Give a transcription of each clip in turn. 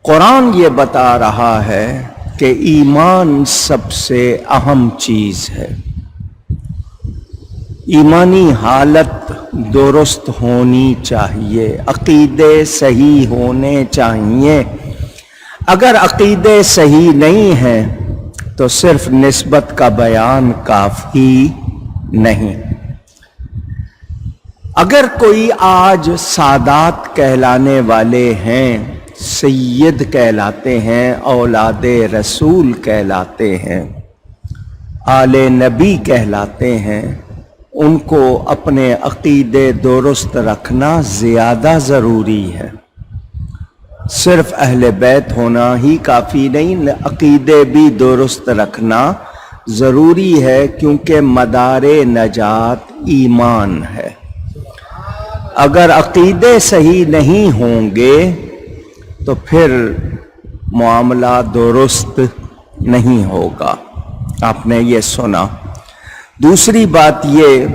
قرآن یہ بتا رہا ہے کہ ایمان سب سے اہم چیز ہے. ایمانی حالت درست ہونی چاہیے، عقیدے صحیح ہونے چاہیے. اگر عقیدے صحیح نہیں ہیں تو صرف نسبت کا بیان کافی نہیں. اگر کوئی آج سادات کہلانے والے ہیں، سید کہلاتے ہیں، اولاد رسول کہلاتے ہیں، آل نبی کہلاتے ہیں، ان کو اپنے عقیدے درست رکھنا زیادہ ضروری ہے. صرف اہل بیت ہونا ہی کافی نہیں، عقیدے بھی درست رکھنا ضروری ہے، کیونکہ مدار نجات ایمان ہے. اگر عقیدے صحیح نہیں ہوں گے تو پھر معاملہ درست نہیں ہوگا. آپ نے یہ سنا. دوسری بات یہ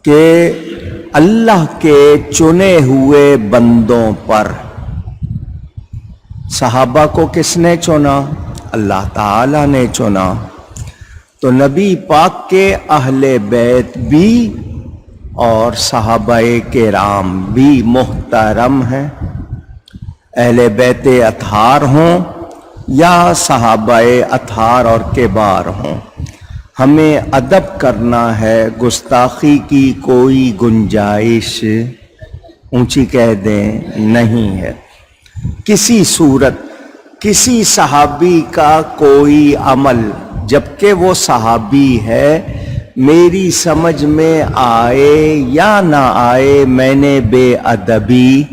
کہ اللہ کے چنے ہوئے بندوں پر، صحابہ کو کس نے چنا؟ اللہ تعالی نے چنا. تو نبی پاک کے اہل بیت بھی اور صحابہ کرام بھی محترم ہیں. اہل بیت اطہار ہوں یا صحابہ اطہار اور کبار ہوں، ہمیں ادب کرنا ہے. گستاخی کی کوئی گنجائش اونچی کہہ دیں نہیں ہے. کسی صورت کسی صحابی کا کوئی عمل جبکہ وہ صحابی ہے میری سمجھ میں آئے یا نہ آئے، میں نے بے ادبی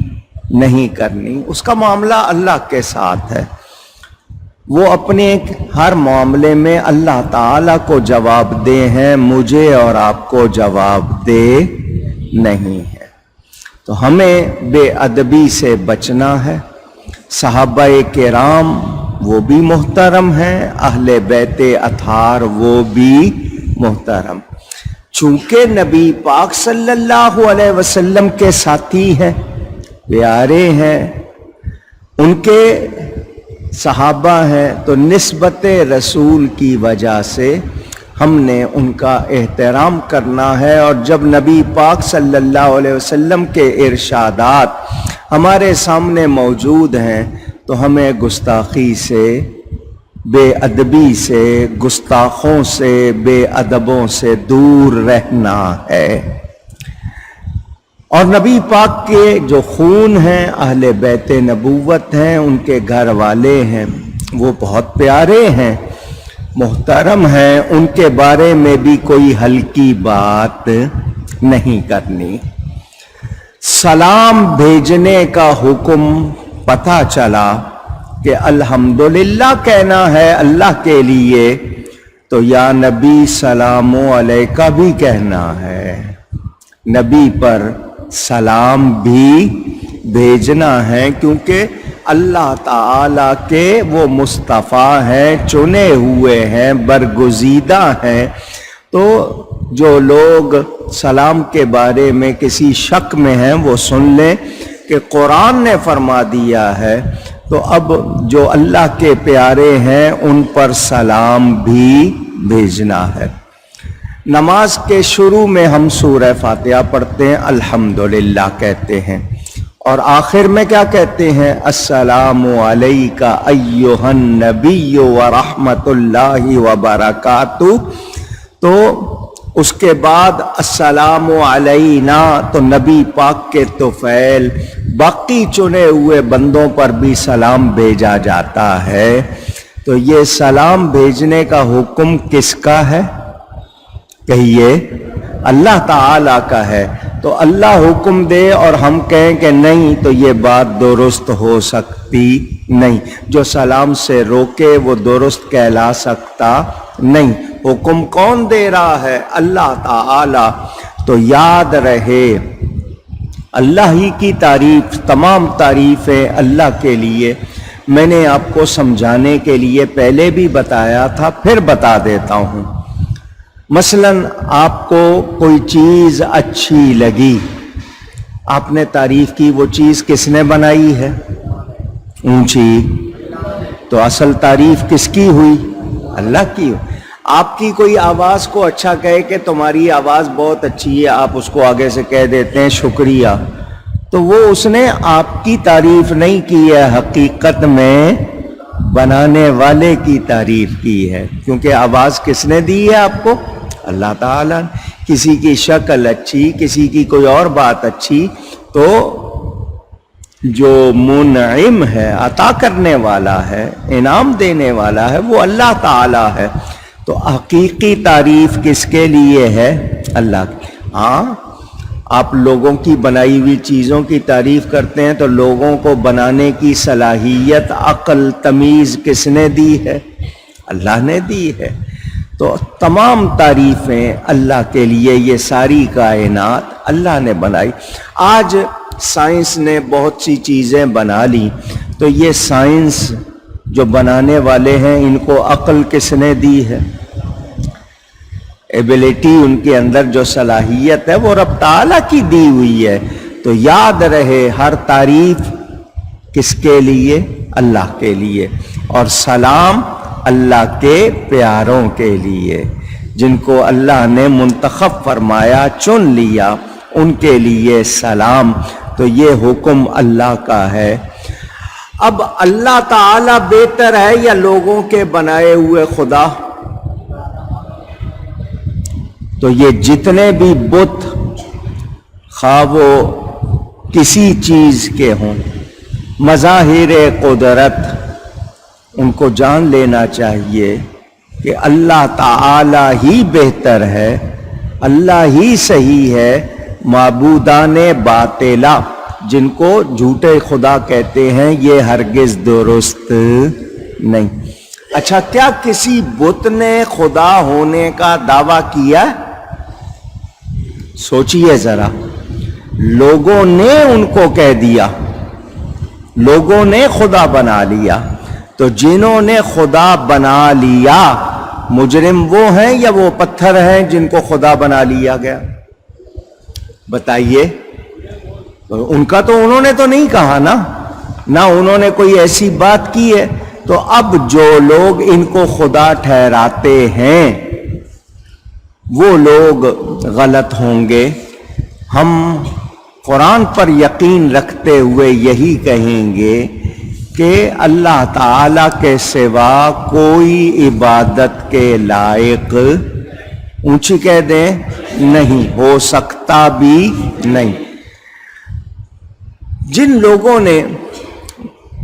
نہیں کرنی. اس کا معاملہ اللہ کے ساتھ ہے. وہ اپنے ہر معاملے میں اللہ تعالیٰ کو جواب دے ہیں، مجھے اور آپ کو جواب دے نہیں ہے. تو ہمیں بے ادبی سے بچنا ہے. صحابہ کرام وہ بھی محترم ہیں، اہل بیت اطہار وہ بھی محترم. چونکہ نبی پاک صلی اللہ علیہ وسلم کے ساتھی ہیں، پیارے ہیں، ان کے صحابہ ہیں، تو نسبت رسول کی وجہ سے ہم نے ان کا احترام کرنا ہے. اور جب نبی پاک صلی اللہ علیہ وسلم کے ارشادات ہمارے سامنے موجود ہیں تو ہمیں گستاخی سے، بے ادبی سے، گستاخوں سے، بے ادبوں سے دور رہنا ہے. اور نبی پاک کے جو خون ہیں، اہل بیت نبوت ہیں، ان کے گھر والے ہیں، وہ بہت پیارے ہیں، محترم ہیں. ان کے بارے میں بھی کوئی ہلکی بات نہیں کرنی. سلام بھیجنے کا حکم پتہ چلا کہ الحمدللہ کہنا ہے اللہ کے لیے، تو یا نبی سلام علیکہ بھی کہنا ہے. نبی پر سلام بھی بھیجنا ہے، کیونکہ اللہ تعالیٰ کے وہ مصطفیٰ ہیں، چنے ہوئے ہیں، برگزیدہ ہیں. تو جو لوگ سلام کے بارے میں کسی شک میں ہیں وہ سن لیں کہ قرآن نے فرما دیا ہے. تو اب جو اللہ کے پیارے ہیں ان پر سلام بھی بھیجنا ہے. نماز کے شروع میں ہم سورہ فاتحہ پڑھتے ہیں، الحمدللہ کہتے ہیں، اور آخر میں کیا کہتے ہیں؟ السلام علیکہ ایہا النبی ورحمۃ اللہ وبرکاتہ. تو اس کے بعد السلام علینا، تو نبی پاک کے طفیل باقی چنے ہوئے بندوں پر بھی سلام بھیجا جاتا ہے. تو یہ سلام بھیجنے کا حکم کس کا ہے؟ کہیے اللہ تعالیٰ کا ہے. تو اللہ حکم دے اور ہم کہیں کہ نہیں، تو یہ بات درست ہو سکتی نہیں. جو سلام سے روکے وہ درست کہلا سکتا نہیں. حکم کون دے رہا ہے؟ اللہ تعالیٰ. تو یاد رہے اللہ ہی کی تعریف، تمام تعریفیں اللہ کے لیے. میں نے آپ کو سمجھانے کے لیے پہلے بھی بتایا تھا، پھر بتا دیتا ہوں. مثلا آپ کو کوئی چیز اچھی لگی، آپ نے تعریف کی، وہ چیز کس نے بنائی ہے؟ اونچی، تو اصل تعریف کس کی ہوئی؟ اللہ کی ہوئی۔ آپ کی کوئی آواز کو اچھا کہے کہ تمہاری آواز بہت اچھی ہے، آپ اس کو آگے سے کہہ دیتے ہیں شکریہ، تو وہ اس نے آپ کی تعریف نہیں کی ہے، حقیقت میں بنانے والے کی تعریف کی ہے، کیونکہ آواز کس نے دی ہے آپ کو؟ اللہ تعالیٰ نے۔ کسی کی شکل اچھی، کسی کی کوئی اور بات اچھی، تو جو منعم ہے، عطا کرنے والا ہے، انعام دینے والا ہے، وہ اللہ تعالیٰ ہے۔ تو حقیقی تعریف کس کے لیے ہے؟ اللہ کی۔ ہاں، آپ لوگوں کی بنائی ہوئی چیزوں کی تعریف کرتے ہیں تو لوگوں کو بنانے کی صلاحیت، عقل، تمیز کس نے دی ہے؟ اللہ نے دی ہے۔ تو تمام تعریفیں اللہ کے لیے، یہ ساری کائنات اللہ نے بنائی۔ آج سائنس نے بہت سی چیزیں بنا لی، تو یہ سائنس جو بنانے والے ہیں ان کو عقل کس نے دی ہے؟ ایبیلٹی، ان کے اندر جو صلاحیت ہے وہ رب تعالیٰ کی دی ہوئی ہے۔ تو یاد رہے ہر تعریف کس کے لیے؟ اللہ کے لیے، اور سلام اللہ کے پیاروں کے لیے، جن کو اللہ نے منتخب فرمایا، چن لیا، ان کے لیے سلام۔ تو یہ حکم اللہ کا ہے۔ اب اللہ تعالیٰ بہتر ہے یا لوگوں کے بنائے ہوئے خدا؟ تو یہ جتنے بھی بت، خواہ وہ کسی چیز کے ہوں، مظاہر قدرت، ان کو جان لینا چاہیے کہ اللہ تعالی ہی بہتر ہے، اللہ ہی صحیح ہے۔ معبودان باطلہ، جن کو جھوٹے خدا کہتے ہیں، یہ ہرگز درست نہیں۔ اچھا، کیا کسی بت نے خدا ہونے کا دعویٰ کیا؟ سوچئے ذرا، لوگوں نے ان کو کہہ دیا، لوگوں نے خدا بنا لیا۔ تو جنہوں نے خدا بنا لیا، مجرم وہ ہیں یا وہ پتھر ہیں جن کو خدا بنا لیا گیا؟ بتائیے۔ ان کا تو انہوں نے تو نہیں کہا نا، نہ انہوں نے کوئی ایسی بات کی ہے۔ تو اب جو لوگ ان کو خدا ٹھہراتے ہیں وہ لوگ غلط ہوں گے۔ ہم قرآن پر یقین رکھتے ہوئے یہی کہیں گے کہ اللہ تعالیٰ کے سوا کوئی عبادت کے لائق، اونچی کہہ دیں، نہیں ہو سکتا بھی نہیں۔ جن لوگوں نے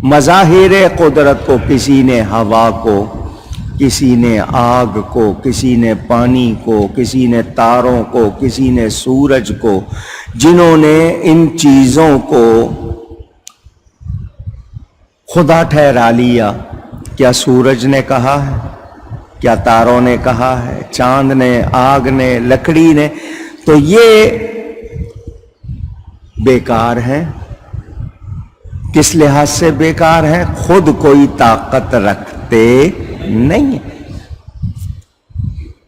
مظاہر قدرت کو، کسی نے ہوا کو، کسی نے آگ کو، کسی نے پانی کو، کسی نے تاروں کو، کسی نے سورج کو، جنہوں نے ان چیزوں کو خدا ٹھہرا لیا، کیا سورج نے کہا ہے؟ کیا تاروں نے کہا ہے؟ چاند نے، آگ نے، لکڑی نے؟ تو یہ بیکار ہیں۔ کس لحاظ سے بیکار ہیں؟ خود کوئی طاقت رکھتے نہیں۔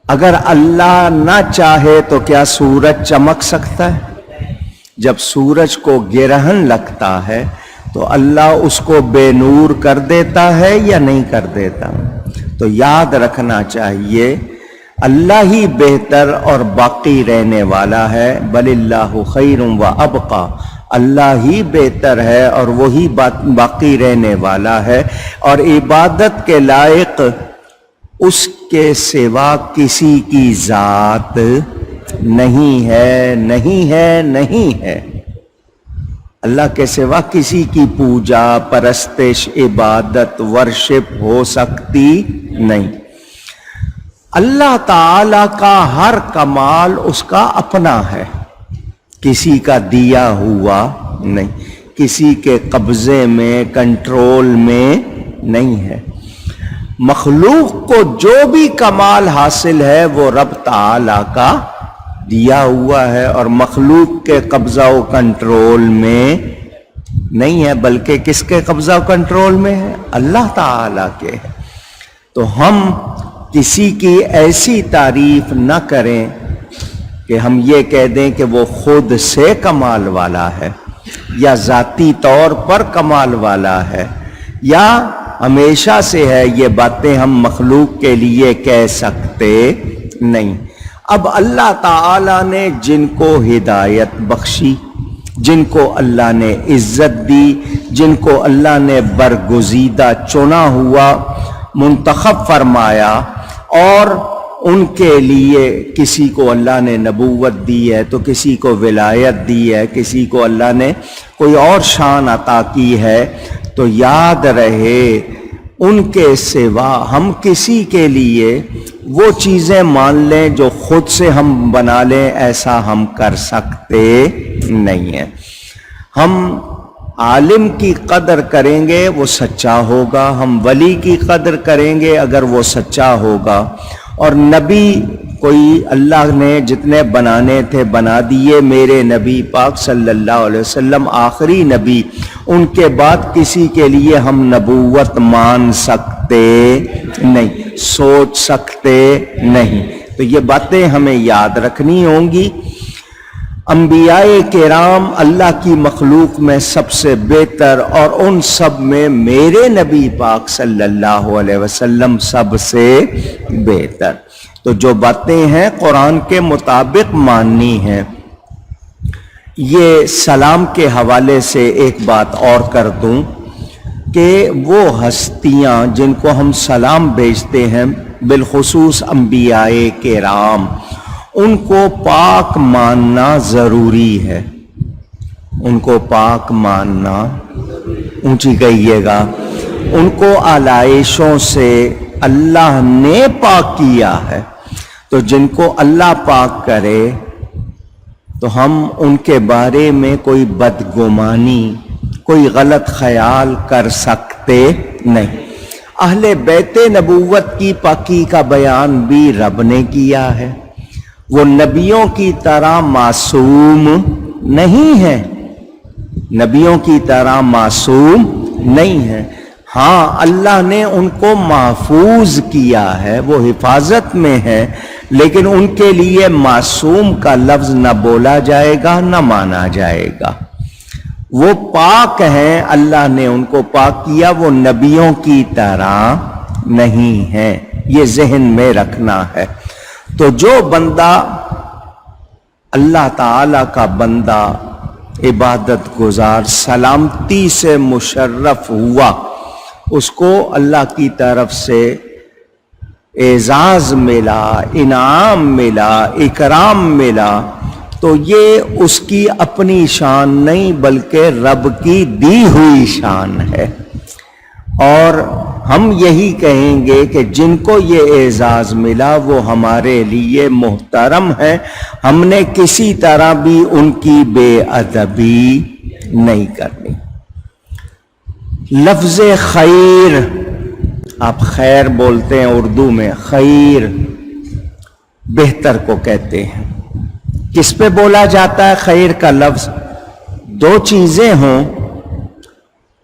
اگر اللہ نہ چاہے تو کیا سورج چمک سکتا ہے؟ جب سورج کو گرہن لگتا ہے تو اللہ اس کو بے نور کر دیتا ہے یا نہیں کر دیتا؟ تو یاد رکھنا چاہیے اللہ ہی بہتر اور باقی رہنے والا ہے۔ بل اللہ خیر و ابقی، اللہ ہی بہتر ہے اور وہی باقی رہنے والا ہے، اور عبادت کے لائق اس کے سوا کسی کی ذات نہیں ہے، نہیں ہے، نہیں ہے۔ اللہ کے سوا کسی کی پوجا، پرستش، عبادت، ورشپ ہو سکتی نہیں۔ اللہ تعالی کا ہر کمال اس کا اپنا ہے، کسی کا دیا ہوا نہیں، کسی کے قبضے میں، کنٹرول میں نہیں ہے۔ مخلوق کو جو بھی کمال حاصل ہے وہ رب تعالی کا دیا ہوا ہے، اور مخلوق کے قبضہ و کنٹرول میں نہیں ہے، بلکہ کس کے قبضہ و کنٹرول میں ہے؟ اللہ تعالی کے ہے۔ تو ہم کسی کی ایسی تعریف نہ کریں کہ ہم یہ کہہ دیں کہ وہ خود سے کمال والا ہے یا ذاتی طور پر کمال والا ہے یا ہمیشہ سے ہے، یہ باتیں ہم مخلوق کے لیے کہہ سکتے نہیں۔ اب اللہ تعالی نے جن کو ہدایت بخشی، جن کو اللہ نے عزت دی، جن کو اللہ نے برگزیدہ چنا ہوا منتخب فرمایا، اور ان کے لیے کسی کو اللہ نے نبوت دی ہے تو کسی کو ولایت دی ہے، کسی کو اللہ نے کوئی اور شان عطا کی ہے، تو یاد رہے ان کے سوا ہم کسی کے لیے وہ چیزیں مان لیں جو خود سے ہم بنا لیں، ایسا ہم کر سکتے نہیں ہیں۔ ہم عالم کی قدر کریں گے وہ سچا ہوگا، ہم ولی کی قدر کریں گے اگر وہ سچا ہوگا، اور نبی کوئی اللہ نے جتنے بنانے تھے بنا دیے، میرے نبی پاک صلی اللہ علیہ وسلم آخری نبی، ان کے بعد کسی کے لیے ہم نبوت مان سکتے نہیں، سوچ سکتے نہیں۔ تو یہ باتیں ہمیں یاد رکھنی ہوں گی۔ انبیاء کرام اللہ کی مخلوق میں سب سے بہتر، اور ان سب میں میرے نبی پاک صلی اللہ علیہ وسلم سب سے بہتر۔ تو جو باتیں ہیں قرآن کے مطابق ماننی ہیں۔ یہ سلام کے حوالے سے ایک بات اور کر دوں کہ وہ ہستیاں جن کو ہم سلام بھیجتے ہیں، بالخصوص انبیاء کرام، ان کو پاک ماننا ضروری ہے۔ ان کو پاک ماننا، اونچی کہیے گا، ان کو آلائشوں سے اللہ نے پاک کیا ہے، تو جن کو اللہ پاک کرے تو ہم ان کے بارے میں کوئی بدگمانی، کوئی غلط خیال کر سکتے نہیں۔ اہل بیت نبوت کی پاکی کا بیان بھی رب نے کیا ہے۔ وہ نبیوں کی طرح معصوم نہیں ہے، نبیوں کی طرح معصوم نہیں ہے۔ ہاں اللہ نے ان کو محفوظ کیا ہے، وہ حفاظت میں ہے، لیکن ان کے لیے معصوم کا لفظ نہ بولا جائے گا نہ مانا جائے گا۔ وہ پاک ہیں، اللہ نے ان کو پاک کیا، وہ نبیوں کی طرح نہیں ہیں، یہ ذہن میں رکھنا ہے۔ تو جو بندہ اللہ تعالی کا بندہ، عبادت گزار، سلامتی سے مشرف ہوا، اس کو اللہ کی طرف سے اعزاز ملا، انعام ملا، اکرام ملا، تو یہ اس کی اپنی شان نہیں بلکہ رب کی دی ہوئی شان ہے۔ اور ہم یہی کہیں گے کہ جن کو یہ اعزاز ملا وہ ہمارے لیے محترم ہے، ہم نے کسی طرح بھی ان کی بے ادبی نہیں کرنی۔ لفظ خیر، آپ خیر بولتے ہیں اردو میں، خیر بہتر کو کہتے ہیں۔ کس پہ بولا جاتا ہے خیر کا لفظ؟ دو چیزیں ہوں،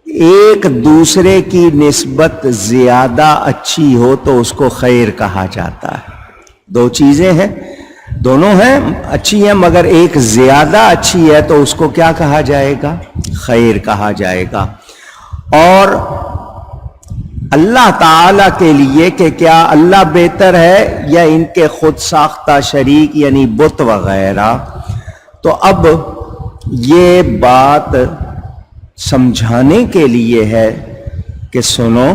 ایک دوسرے کی نسبت زیادہ اچھی ہو تو اس کو خیر کہا جاتا ہے۔ دو چیزیں ہیں، دونوں ہیں اچھی ہیں مگر ایک زیادہ اچھی ہے تو اس کو کیا کہا جائے گا؟ خیر کہا جائے گا۔ اور اللہ تعالی کے لیے کہ کیا اللہ بہتر ہے یا ان کے خود ساختہ شریک یعنی بت وغیرہ، تو اب یہ بات سمجھانے کے لیے ہے کہ سنو،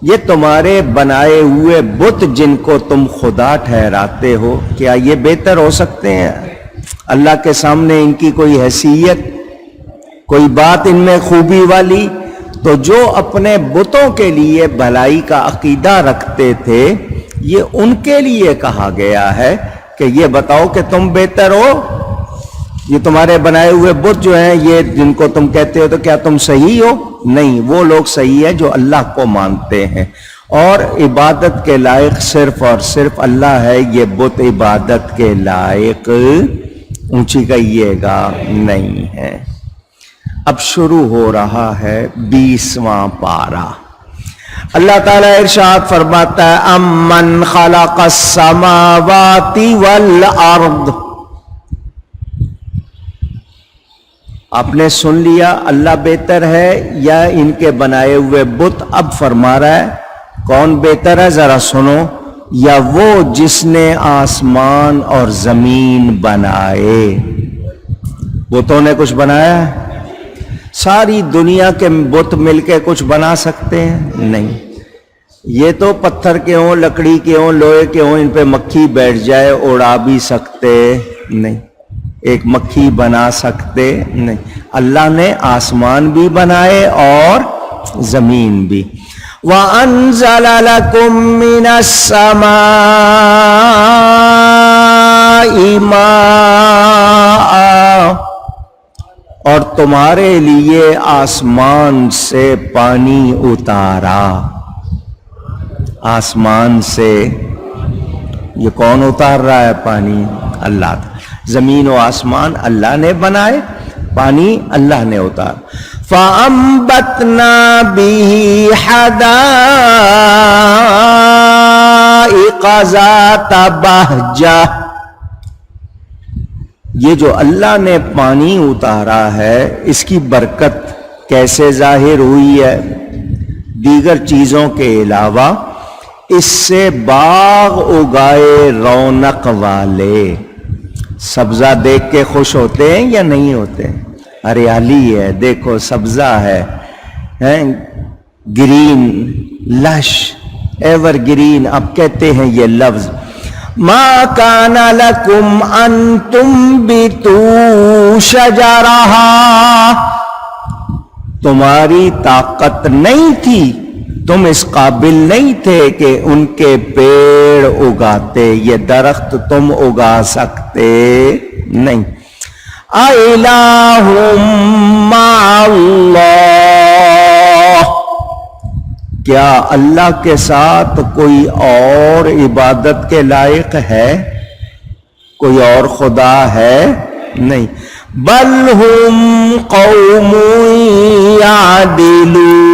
یہ تمہارے بنائے ہوئے بت جن کو تم خدا ٹھہراتے ہو، کیا یہ بہتر ہو سکتے ہیں؟ اللہ کے سامنے ان کی کوئی حیثیت، کوئی بات ان میں خوبی والی؟ تو جو اپنے بتوں کے لیے بھلائی کا عقیدہ رکھتے تھے، یہ ان کے لیے کہا گیا ہے کہ یہ بتاؤ کہ تم بہتر ہو؟ یہ تمہارے بنائے ہوئے بت جو ہیں، یہ جن کو تم کہتے ہو، تو کیا تم صحیح ہو؟ نہیں، وہ لوگ صحیح ہیں جو اللہ کو مانتے ہیں، اور عبادت کے لائق صرف اور صرف اللہ ہے، یہ بت عبادت کے لائق، اونچی کہیے گا، نہیں ہے۔ اب شروع ہو رہا ہے 20واں پارہ۔ اللہ تعالیٰ ارشاد فرماتا ہے امن خلق السماوات والارض، آپ نے سن لیا اللہ بہتر ہے یا ان کے بنائے ہوئے بت؟ اب فرما رہا ہے کون بہتر ہے ذرا سنو، یا وہ جس نے آسمان اور زمین بنائے؟ بتوں نے کچھ بنایا ہے؟ ساری دنیا کے بت مل کے کچھ بنا سکتے ہیں؟ نہیں۔ یہ تو پتھر کے ہوں، لکڑی کے ہوں، لوہے کے ہوں، ان پہ مکھی بیٹھ جائے اڑا بھی سکتے نہیں، ایک مکھی بنا سکتے نہیں۔ اللہ نے آسمان بھی بنائے اور زمین بھی۔ وَأَنزَلَ لَكُم مِّنَ السَّمَاءِ مَاءً، اور تمہارے لیے آسمان سے پانی اتارا۔ آسمان سے یہ کون اتار رہا ہے پانی؟ اللہ۔ زمین و آسمان اللہ نے بنائے، پانی اللہ نے اتارا۔ فَأَنبَتْنَا بِهِ حَدَائِقَ ذَاتَ بَهْجَةٍ، یہ جو اللہ نے پانی اتارا ہے اس کی برکت کیسے ظاہر ہوئی ہے؟ دیگر چیزوں کے علاوہ اس سے باغ اگائے رونق والے۔ سبزہ دیکھ کے خوش ہوتے ہیں یا نہیں ہوتے؟ ہریالی ہے، دیکھو سبزہ ہے، گرین، لش، ایور گرین، اب کہتے ہیں یہ لفظ ما کان لکم ان تنبتوا شجرہا، تمہاری طاقت نہیں تھی، تم اس قابل نہیں تھے کہ ان کے پیڑ اگاتے، یہ درخت تم اگا سکتے نہیں۔ اِلَٰهٌ مَّعَ اللَّهِ، کیا اللہ کے ساتھ کوئی اور عبادت کے لائق ہے؟ کوئی اور خدا ہے؟ نہیں۔ بل ہم قوم یعدلون،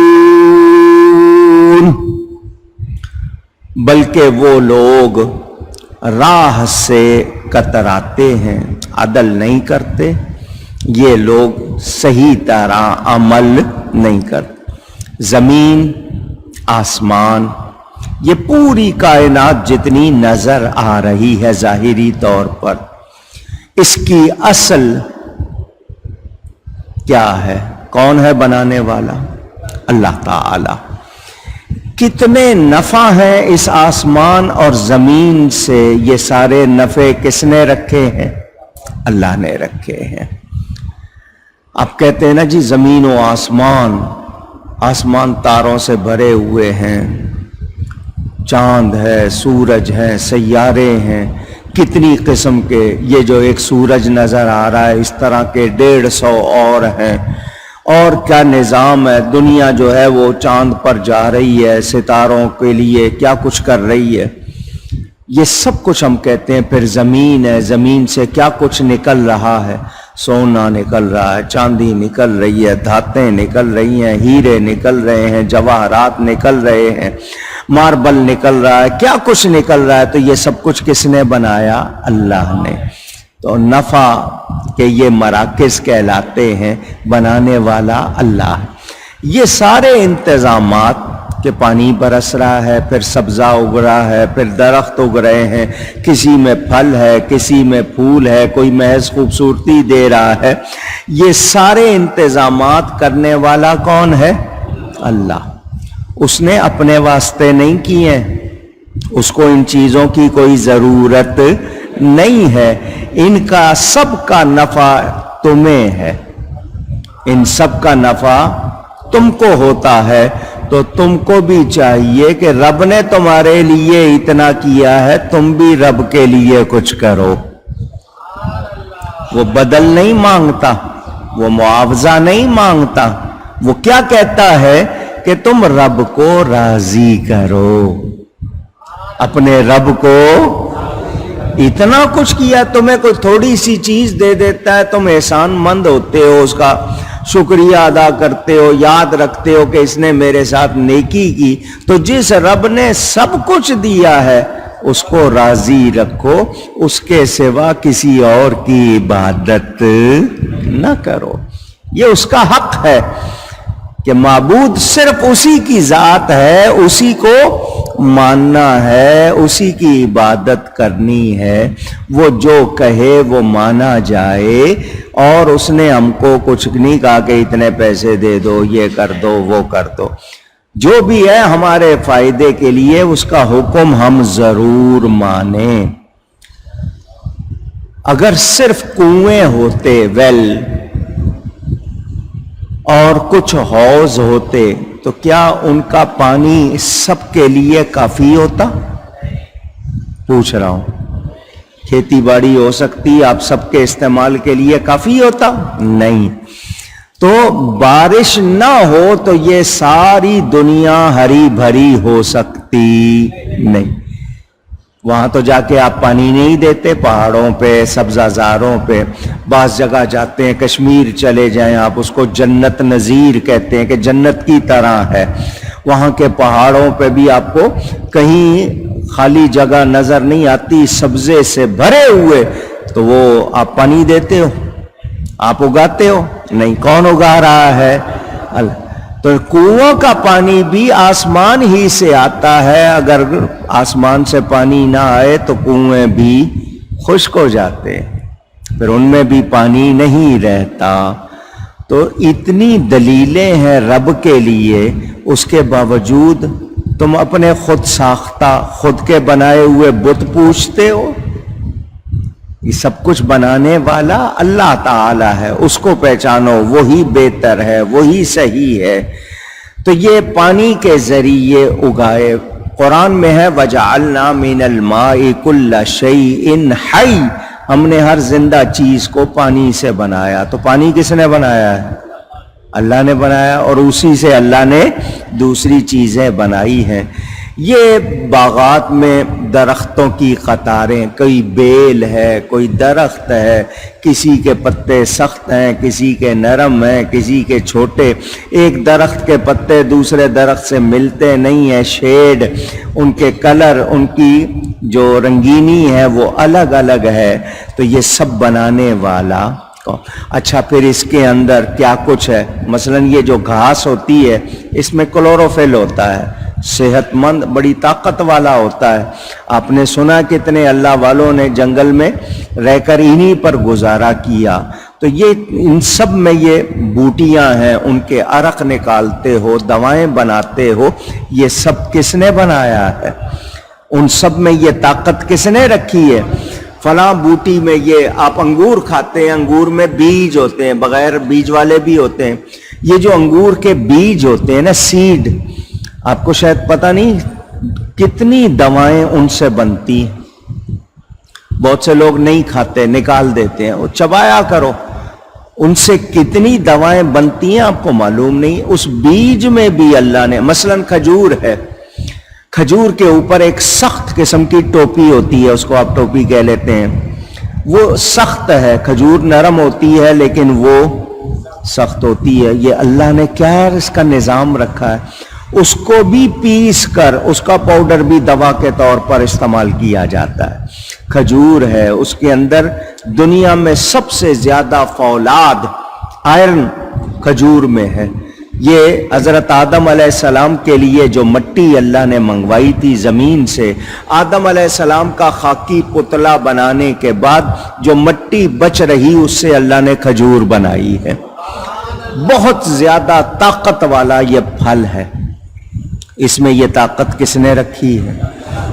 بلکہ وہ لوگ راہ سے کتراتے ہیں، عدل نہیں کرتے، یہ لوگ صحیح طرح عمل نہیں کرتے۔ زمین، آسمان، یہ پوری کائنات جتنی نظر آ رہی ہے ظاہری طور پر، اس کی اصل کیا ہے؟ کون ہے بنانے والا؟ اللہ تعالی۔ کتنے نفع ہیں اس آسمان اور زمین سے؟ یہ سارے نفع کس نے رکھے ہیں؟ اللہ نے رکھے ہیں۔ آپ کہتے ہیں نا جی زمین و آسمان، آسمان تاروں سے بھرے ہوئے ہیں، چاند ہے، سورج ہے، سیارے ہیں، کتنی قسم کے، یہ جو ایک سورج نظر آ رہا ہے اس طرح کے 150 اور ہیں، اور کیا نظام ہے، دنیا جو ہے وہ چاند پر جا رہی ہے، ستاروں کے لیے کیا کچھ کر رہی ہے، یہ سب کچھ ہم کہتے ہیں۔ پھر زمین ہے، زمین سے کیا کچھ نکل رہا ہے، سونا نکل رہا ہے، چاندی نکل رہی ہے، دھاتیں نکل رہی ہیں، ہیرے نکل رہے ہیں، جواہرات نکل رہے ہیں، ماربل نکل رہا ہے، کیا کچھ نکل رہا ہے، تو یہ سب کچھ کس نے بنایا؟ اللہ نے۔ تو نفع کے یہ مراکز کہلاتے ہیں، بنانے والا اللہ۔ یہ سارے انتظامات کہ پانی برس رہا ہے، پھر سبزہ اگ رہا ہے، پھر درخت اگ رہے ہیں، کسی میں پھل ہے، کسی میں پھول ہے، کوئی محض خوبصورتی دے رہا ہے، یہ سارے انتظامات کرنے والا کون ہے؟ اللہ۔ اس نے اپنے واسطے نہیں کیے، اس کو ان چیزوں کی کوئی ضرورت نہیں ہے، ان کا سب کا نفع تمہیں ہے، ان سب کا نفع تم کو ہوتا ہے، تو تم کو بھی چاہیے کہ رب نے تمہارے لیے اتنا کیا ہے، تم بھی رب کے لیے کچھ کرو۔ وہ بدل نہیں مانگتا، وہ معاوضہ نہیں مانگتا، وہ کیا کہتا ہے کہ تم رب کو راضی کرو، اپنے رب کو اتنا کچھ کیا، تمہیں کوئی تھوڑی سی چیز دے دیتا ہے، تم احسان مند ہوتے ہو، اس کا شکریہ ادا کرتے ہو، یاد رکھتے ہو کہ اس نے میرے ساتھ نیکی کی، تو جس رب نے سب کچھ دیا ہے اس کو راضی رکھو، اس کے سوا کسی اور کی عبادت نہ کرو۔ یہ اس کا حق ہے کہ معبود صرف اسی کی ذات ہے، اسی کو ماننا ہے، اسی کی عبادت کرنی ہے، وہ جو کہے وہ مانا جائے۔ اور اس نے ہم کو کچھ نہیں کہا کہ اتنے پیسے دے دو، یہ کر دو، وہ کر دو، جو بھی ہے ہمارے فائدے کے لیے اس کا حکم ہم ضرور مانیں۔ اگر صرف کنویں ہوتے، ویل، اور کچھ حوض ہوتے تو کیا ان کا پانی سب کے لیے کافی ہوتا؟ پوچھ رہا ہوں۔ کھیتی باڑی ہو سکتی، آپ سب کے استعمال کے لیے کافی ہوتا؟ نہیں۔ تو بارش نہ ہو تو یہ ساری دنیا ہری بھری ہو سکتی نہیں۔ وہاں تو جا کے آپ پانی نہیں دیتے، پہاڑوں پہ، سبزہ زاروں پہ۔ بعض جگہ جاتے ہیں، کشمیر چلے جائیں آپ، اس کو جنت نظیر کہتے ہیں کہ جنت کی طرح ہے۔ وہاں کے پہاڑوں پہ بھی آپ کو کہیں خالی جگہ نظر نہیں آتی، سبزے سے بھرے ہوئے، تو وہ آپ پانی دیتے ہو؟ آپ اگاتے ہو؟ نہیں۔ کون اگا رہا ہے؟ اللہ۔ تو کنووں کا پانی بھی آسمان ہی سے آتا ہے، اگر آسمان سے پانی نہ آئے تو کنویں بھی خشک ہو جاتے، پھر ان میں بھی پانی نہیں رہتا۔ تو اتنی دلیلیں ہیں رب کے لیے، اس کے باوجود تم اپنے خود ساختہ، خود کے بنائے ہوئے بت پوچھتے ہو؟ یہ سب کچھ بنانے والا اللہ تعالی ہے، اس کو پہچانو، وہی بہتر ہے، وہی صحیح ہے۔ تو یہ پانی کے ذریعے اگائے۔ قرآن میں ہے وَجَعَلْنَا مِنَ الْمَاءِ كُلَّ شَيْءٍ حَيٍّ، ہم نے ہر زندہ چیز کو پانی سے بنایا۔ تو پانی کس نے بنایا ہے؟ اللہ نے بنایا، اور اسی سے اللہ نے دوسری چیزیں بنائی ہیں۔ یہ باغات میں درختوں کی قطاریں، کوئی بیل ہے، کوئی درخت ہے، کسی کے پتے سخت ہیں، کسی کے نرم ہیں، کسی کے چھوٹے۔ ایک درخت کے پتے دوسرے درخت سے ملتے نہیں ہیں، شیڈ، ان کے کلر، ان کی جو رنگینی ہے وہ الگ الگ ہے۔ تو یہ سب بنانے والا کون؟ اچھا، پھر اس کے اندر کیا کچھ ہے؟ مثلا یہ جو گھاس ہوتی ہے، اس میں کلوروفل ہوتا ہے، صحت مند، بڑی طاقت والا ہوتا ہے۔ آپ نے سنا کتنے اللہ والوں نے جنگل میں رہ کر انہی پر گزارا کیا۔ تو یہ ان سب میں یہ بوٹیاں ہیں، ان کے عرق نکالتے ہو، دوائیں بناتے ہو، یہ سب کس نے بنایا ہے؟ ان سب میں یہ طاقت کس نے رکھی ہے؟ فلاں بوٹی میں یہ آپ انگور کھاتے ہیں، انگور میں بیج ہوتے ہیں، بغیر بیج والے بھی ہوتے ہیں۔ یہ جو انگور کے بیج ہوتے ہیں نا، سیڈ، آپ کو شاید پتہ نہیں کتنی دوائیں ان سے بنتی ہیں۔ بہت سے لوگ نہیں کھاتے، نکال دیتے ہیں، وہ چبایا کرو، ان سے کتنی دوائیں بنتی ہیں آپ کو معلوم نہیں۔ اس بیج میں بھی اللہ نے، مثلا کھجور ہے، کھجور کے اوپر ایک سخت قسم کی ٹوپی ہوتی ہے، اس کو آپ ٹوپی کہہ لیتے ہیں، وہ سخت ہے۔ کھجور نرم ہوتی ہے لیکن وہ سخت ہوتی ہے۔ یہ اللہ نے کیا اس کا نظام رکھا ہے۔ اس کو بھی پیس کر اس کا پاؤڈر بھی دوا کے طور پر استعمال کیا جاتا ہے۔ کھجور ہے، اس کے اندر دنیا میں سب سے زیادہ فولاد، آئرن کھجور میں ہے۔ یہ حضرت آدم علیہ السلام کے لیے جو مٹی اللہ نے منگوائی تھی زمین سے، آدم علیہ السلام کا خاکی پتلا بنانے کے بعد جو مٹی بچ رہی اس سے اللہ نے کھجور بنائی ہے۔ بہت زیادہ طاقت والا یہ پھل ہے۔ اس میں یہ طاقت کس نے رکھی ہے؟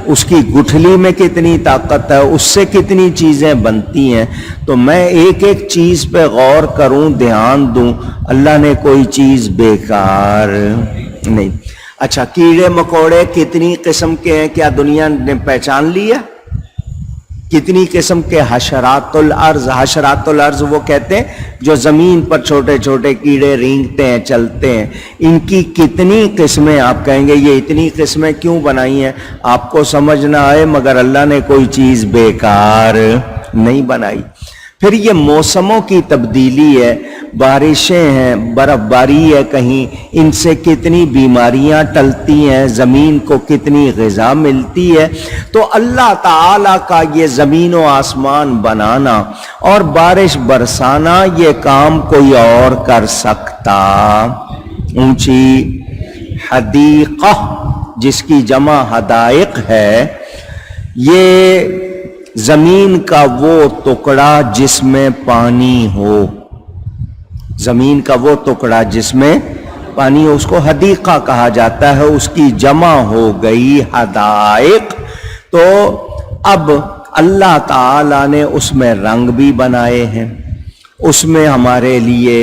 اس کی گٹھلی میں کتنی طاقت ہے، اس سے کتنی چیزیں بنتی ہیں۔ تو میں ایک ایک چیز پہ غور کروں، دھیان دوں، اللہ نے کوئی چیز بیکار نہیں۔ اچھا، کیڑے مکوڑے کتنی قسم کے ہیں، کیا دنیا نے پہچان لیا؟ کتنی قسم کے حشرات الارض، حشرات الارض وہ کہتے ہیں جو زمین پر چھوٹے چھوٹے کیڑے رینگتے ہیں، چلتے ہیں، ان کی کتنی قسمیں؟ آپ کہیں گے یہ اتنی قسمیں کیوں بنائی ہیں؟ آپ کو سمجھ نہ آئے، مگر اللہ نے کوئی چیز بیکار نہیں بنائی۔ پھر یہ موسموں کی تبدیلی ہے، بارشیں ہیں، برف باری ہے کہیں، ان سے کتنی بیماریاں ٹلتی ہیں، زمین کو کتنی غذا ملتی ہے۔ تو اللہ تعالی کا یہ زمین و آسمان بنانا اور بارش برسانا یہ کام کوئی اور کر سکتا؟ اونچی حدیقہ جس کی جمع حدائق ہے، یہ زمین کا وہ ٹکڑا جس میں پانی ہو، زمین کا وہ ٹکڑا جس میں پانی ہو، اس کو حدیقہ کہا جاتا ہے، اس کی جمع ہو گئی حدائق۔ تو اب اللہ تعالی نے اس میں رنگ بھی بنائے ہیں، اس میں ہمارے لیے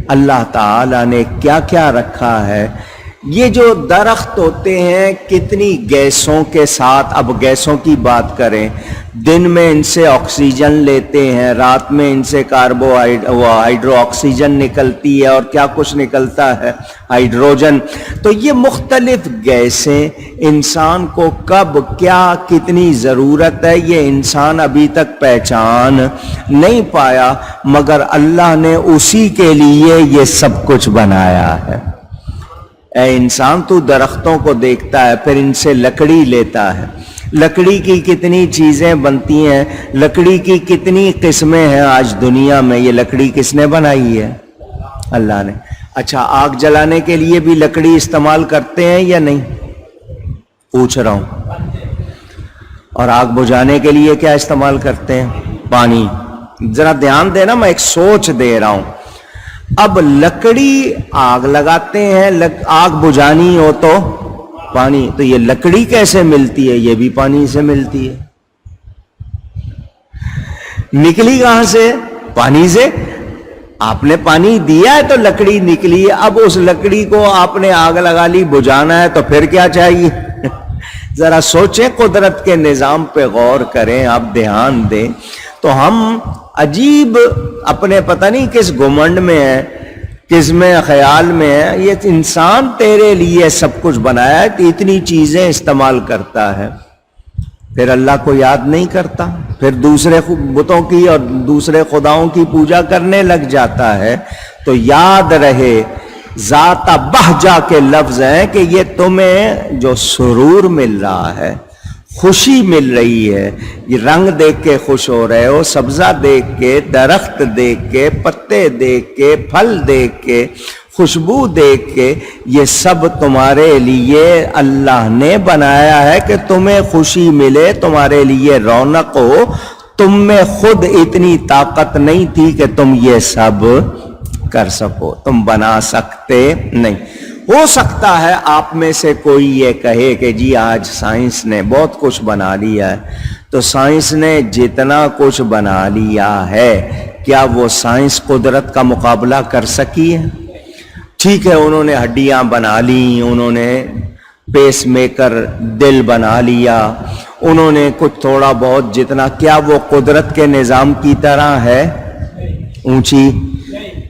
اللہ تعالی نے کیا کیا رکھا ہے۔ یہ جو درخت ہوتے ہیں کتنی گیسوں کے ساتھ، اب گیسوں کی بات کریں، دن میں ان سے آکسیجن لیتے ہیں، رات میں ان سے ہائیڈرو آکسیجن نکلتی ہے، اور کیا کچھ نکلتا ہے، ہائیڈروجن۔ تو یہ مختلف گیسیں انسان کو کب کیا کتنی ضرورت ہے یہ انسان ابھی تک پہچان نہیں پایا، مگر اللہ نے اسی کے لیے یہ سب کچھ بنایا ہے۔ اے انسان تو درختوں کو دیکھتا ہے، پھر ان سے لکڑی لیتا ہے، لکڑی کی کتنی چیزیں بنتی ہیں، لکڑی کی کتنی قسمیں ہیں آج دنیا میں، یہ لکڑی کس نے بنائی ہے؟ اللہ نے۔ اچھا، آگ جلانے کے لیے بھی لکڑی استعمال کرتے ہیں یا نہیں؟ پوچھ رہا ہوں۔ اور آگ بجھانے کے لیے کیا استعمال کرتے ہیں؟ پانی۔ ذرا دھیان دینا، میں ایک سوچ دے رہا ہوں۔ اب لکڑی آگ لگاتے ہیں، آگ بجھانی ہو تو پانی، تو یہ لکڑی کیسے ملتی ہے؟ یہ بھی پانی سے ملتی ہے۔ نکلی کہاں سے؟ پانی سے۔ آپ نے پانی دیا ہے تو لکڑی نکلی ہے۔ اب اس لکڑی کو آپ نے آگ لگا لی، بجھانا ہے تو پھر کیا چاہیے؟ ذرا سوچیں، قدرت کے نظام پہ غور کریں، آپ دھیان دیں۔ تو ہم عجیب اپنے پتہ نہیں کس گھمنڈ میں ہے، کس میں خیال میں ہے، یہ انسان تیرے لیے سب کچھ بنایا ہے کہ اتنی چیزیں استعمال کرتا ہے، پھر اللہ کو یاد نہیں کرتا، پھر دوسرے بتوں کی اور دوسرے خداؤں کی پوجا کرنے لگ جاتا ہے۔ تو یاد رہے، ذات بہجہ کے لفظ ہیں کہ یہ تمہیں جو سرور مل رہا ہے، خوشی مل رہی ہے، یہ رنگ دیکھ کے خوش ہو رہے ہو، سبزہ دیکھ کے، درخت دیکھ کے، پتے دیکھ کے، پھل دیکھ کے، خوشبو دیکھ کے، یہ سب تمہارے لیے اللہ نے بنایا ہے کہ تمہیں خوشی ملے، تمہارے لیے رونق ہو۔ تم میں خود اتنی طاقت نہیں تھی کہ تم یہ سب کر سکو، تم بنا سکتے نہیں۔ ہو سکتا ہے آپ میں سے کوئی یہ کہے کہ جی آج سائنس نے بہت کچھ بنا لیا ہے، تو سائنس نے جتنا کچھ بنا لیا ہے کیا وہ سائنس قدرت کا مقابلہ کر سکی ہے؟ ٹھیک ہے، انہوں نے ہڈیاں بنا لی، انہوں نے پیس میکر دل بنا لیا، انہوں نے کچھ تھوڑا بہت جتنا، کیا وہ قدرت کے نظام کی طرح ہے؟ اونچی،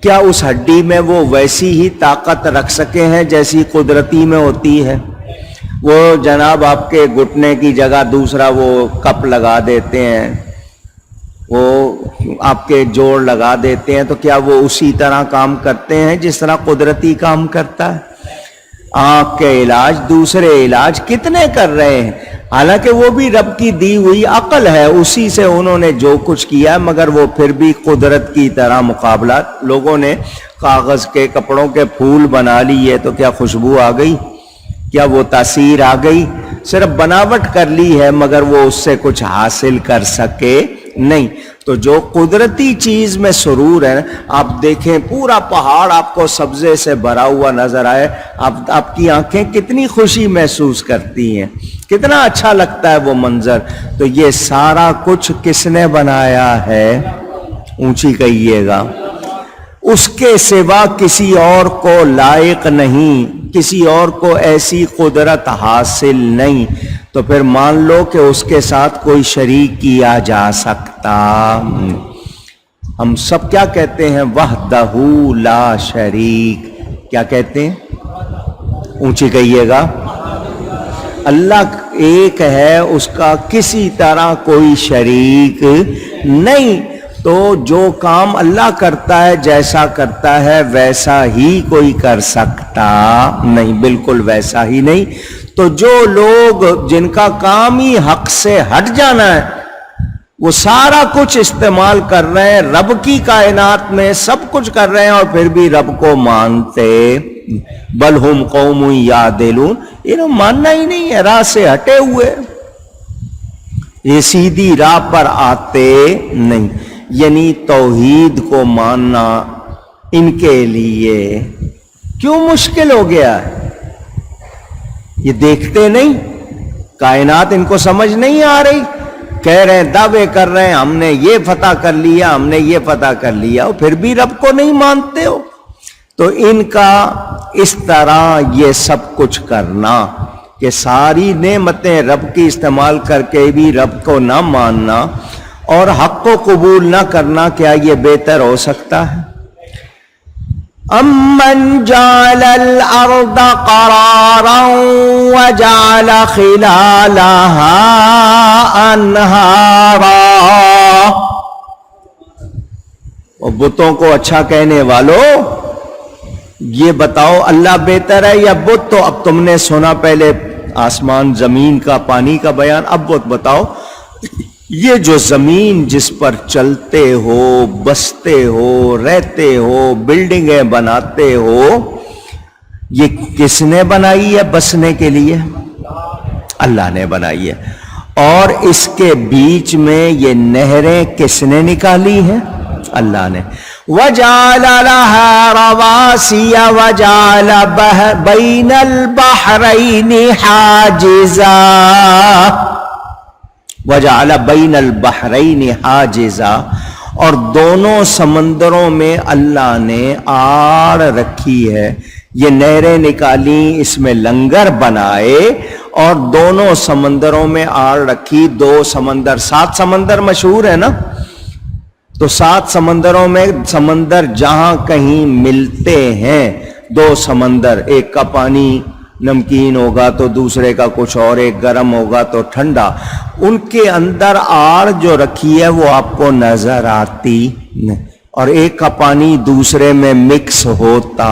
کیا اس ہڈی میں وہ ویسی ہی طاقت رکھ سکے ہیں جیسی قدرتی میں ہوتی ہے؟ وہ جناب آپ کے گھٹنے کی جگہ دوسرا وہ کپ لگا دیتے ہیں، وہ آپ کے جوڑ لگا دیتے ہیں، تو کیا وہ اسی طرح کام کرتے ہیں جس طرح قدرتی کام کرتا ہے؟ آنکھ کے علاج، دوسرے علاج کتنے کر رہے ہیں، حالانکہ وہ بھی رب کی دی ہوئی عقل ہے، اسی سے انہوں نے جو کچھ کیا، مگر وہ پھر بھی قدرت کی طرح مقابلہ۔ لوگوں نے کاغذ کے کپڑوں کے پھول بنا لیے تو کیا خوشبو آ گئی؟ کیا وہ تاثیر آ گئی؟ صرف بناوٹ کر لی ہے، مگر وہ اس سے کچھ حاصل کر سکے نہیں۔ تو جو قدرتی چیز میں سرور ہے، آپ دیکھیں پورا پہاڑ آپ کو سبزے سے بھرا ہوا نظر آئے، آپ کی آنکھیں کتنی خوشی محسوس کرتی ہیں، کتنا اچھا لگتا ہے وہ منظر۔ تو یہ سارا کچھ کس نے بنایا ہے؟ اونچی کہیے گا۔ اس کے سوا کسی اور کو لائق نہیں، کسی اور کو ایسی قدرت حاصل نہیں، تو پھر مان لو کہ اس کے ساتھ کوئی شریک کیا جا سکتا۔ ہم سب کیا کہتے ہیں؟ وحدہ لا شریک۔ کیا کہتے ہیں؟ اونچی کہیے گا۔ اللہ ایک ہے، اس کا کسی طرح کوئی شریک نہیں۔ تو جو کام اللہ کرتا ہے جیسا کرتا ہے ویسا ہی کوئی کر سکتا نہیں، بالکل ویسا ہی نہیں۔ تو جو لوگ جن کا کام ہی حق سے ہٹ جانا ہے وہ سارا کچھ استعمال کر رہے ہیں رب کی کائنات میں، سب کچھ کر رہے ہیں اور پھر بھی رب کو مانتے، بل ہم قوم یعدلون، انہوں ماننا ہی نہیں ہے، راہ سے ہٹے ہوئے، یہ سیدھی راہ پر آتے نہیں۔ یعنی توحید کو ماننا ان کے لیے کیوں مشکل ہو گیا ہے؟ یہ دیکھتے نہیں، کائنات ان کو سمجھ نہیں آ رہی، کہہ رہے ہیں، دعوے کر رہے ہیں ہم نے یہ فتح کر لیا، ہم نے یہ فتح کر لیا، اور پھر بھی رب کو نہیں مانتے ہو۔ تو ان کا اس طرح یہ سب کچھ کرنا کہ ساری نعمتیں رب کی استعمال کر کے بھی رب کو نہ ماننا اور حق کو قبول نہ کرنا، کیا یہ بہتر ہو سکتا ہے؟ امن جعل الارض قرارا وجعل خلالها انہارا، اور بتوں کو اچھا کہنے والوں یہ بتاؤ اللہ بہتر ہے یا بت؟ تو اب تم نے سنا پہلے آسمان زمین کا پانی کا بیان، اب بت بتاؤ یہ جو زمین جس پر چلتے ہو، بستے ہو، رہتے ہو، بلڈنگیں بناتے ہو، یہ کس نے بنائی ہے بسنے کے لیے؟ اللہ نے بنائی ہے۔ اور اس کے بیچ میں یہ نہریں کس نے نکالی ہیں؟ اللہ نے۔ وَجَعَلَ لَهَا رَوَاسِيَ وَجَعَلَ بَيْنَ الْبَحْرَيْنِ حَاجِزًا، وَجَعَلَ بَيْنَ الْبَحْرَيْنِ حَاجِزًا، اور دونوں سمندروں میں اللہ نے آڑ رکھی ہے، یہ نہریں نکالی، اس میں لنگر بنائے اور دونوں سمندروں میں آڑ رکھی۔ دو سمندر، 7 سمندر مشہور ہے نا، تو 7 سمندروں میں سمندر جہاں کہیں ملتے ہیں، 2 سمندر، ایک کا پانی نمکین ہوگا تو دوسرے کا کچھ اور، ایک گرم ہوگا تو ٹھنڈا، ان کے اندر آڑ جو رکھی ہے وہ آپ کو نظر آتی نہیں، اور ایک کا پانی دوسرے میں مکس ہوتا،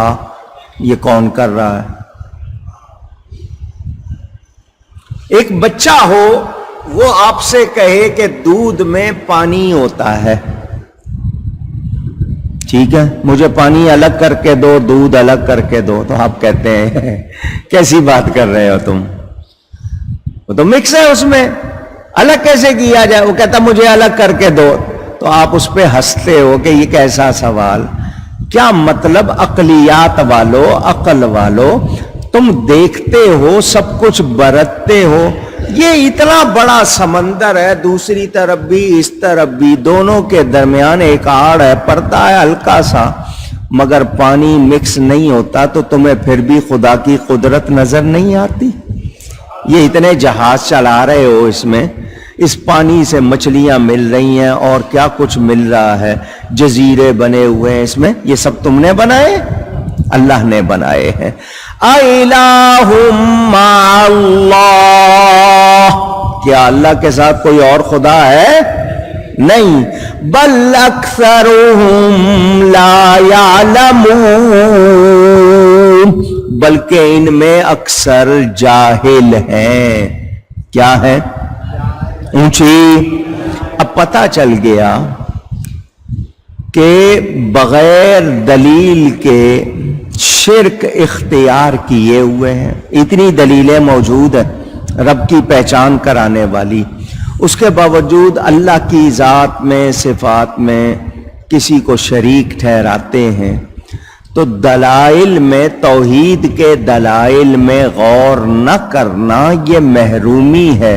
یہ کون کر رہا ہے؟ ایک بچہ ہو وہ آپ سے کہے کہ دودھ میں پانی ہوتا ہے، ٹھیک ہے، مجھے پانی الگ کر کے دو، دودھ الگ کر کے دو، تو آپ کہتے ہیں کیسی بات کر رہے ہو تم، وہ تو مکس ہے، اس میں الگ کیسے کیا جائے؟ وہ کہتا مجھے الگ کر کے دو، تو آپ اس پہ ہنستے ہو کہ یہ کیسا سوال، کیا مطلب؟ عقلیات والو، عقل والو، تم دیکھتے ہو، سب کچھ برتتے ہو، یہ اتنا بڑا سمندر ہے، دوسری طرف بھی اس طرف بھی، دونوں کے درمیان ایک آڑ ہے، پردہ ہے ہلکا سا، مگر پانی مکس نہیں ہوتا، تو تمہیں پھر بھی خدا کی قدرت نظر نہیں آتی؟ یہ اتنے جہاز چلا رہے ہو، اس میں اس پانی سے مچھلیاں مل رہی ہیں اور کیا کچھ مل رہا ہے، جزیرے بنے ہوئے ہیں اس میں، یہ سب تم نے بنائے؟ اللہ نے بنائے ہیں۔ اِلَٰهٌ مَّعَ اللَّهِ، کیا اللہ کے ساتھ کوئی اور خدا ہے؟ نہیں، بل اکثرهم لا يعلمون، بلکہ ان میں اکثر جاہل ہیں۔ کیا ہے؟ اونچی۔ اب پتہ چل گیا کہ بغیر دلیل کے شرک اختیار کیے ہوئے ہیں، اتنی دلیلیں موجود ہیں رب کی پہچان کرانے والی، اس کے باوجود اللہ کی ذات میں، صفات میں کسی کو شریک ٹھہراتے ہیں۔ تو دلائل میں، توحید کے دلائل میں غور نہ کرنا یہ محرومی ہے،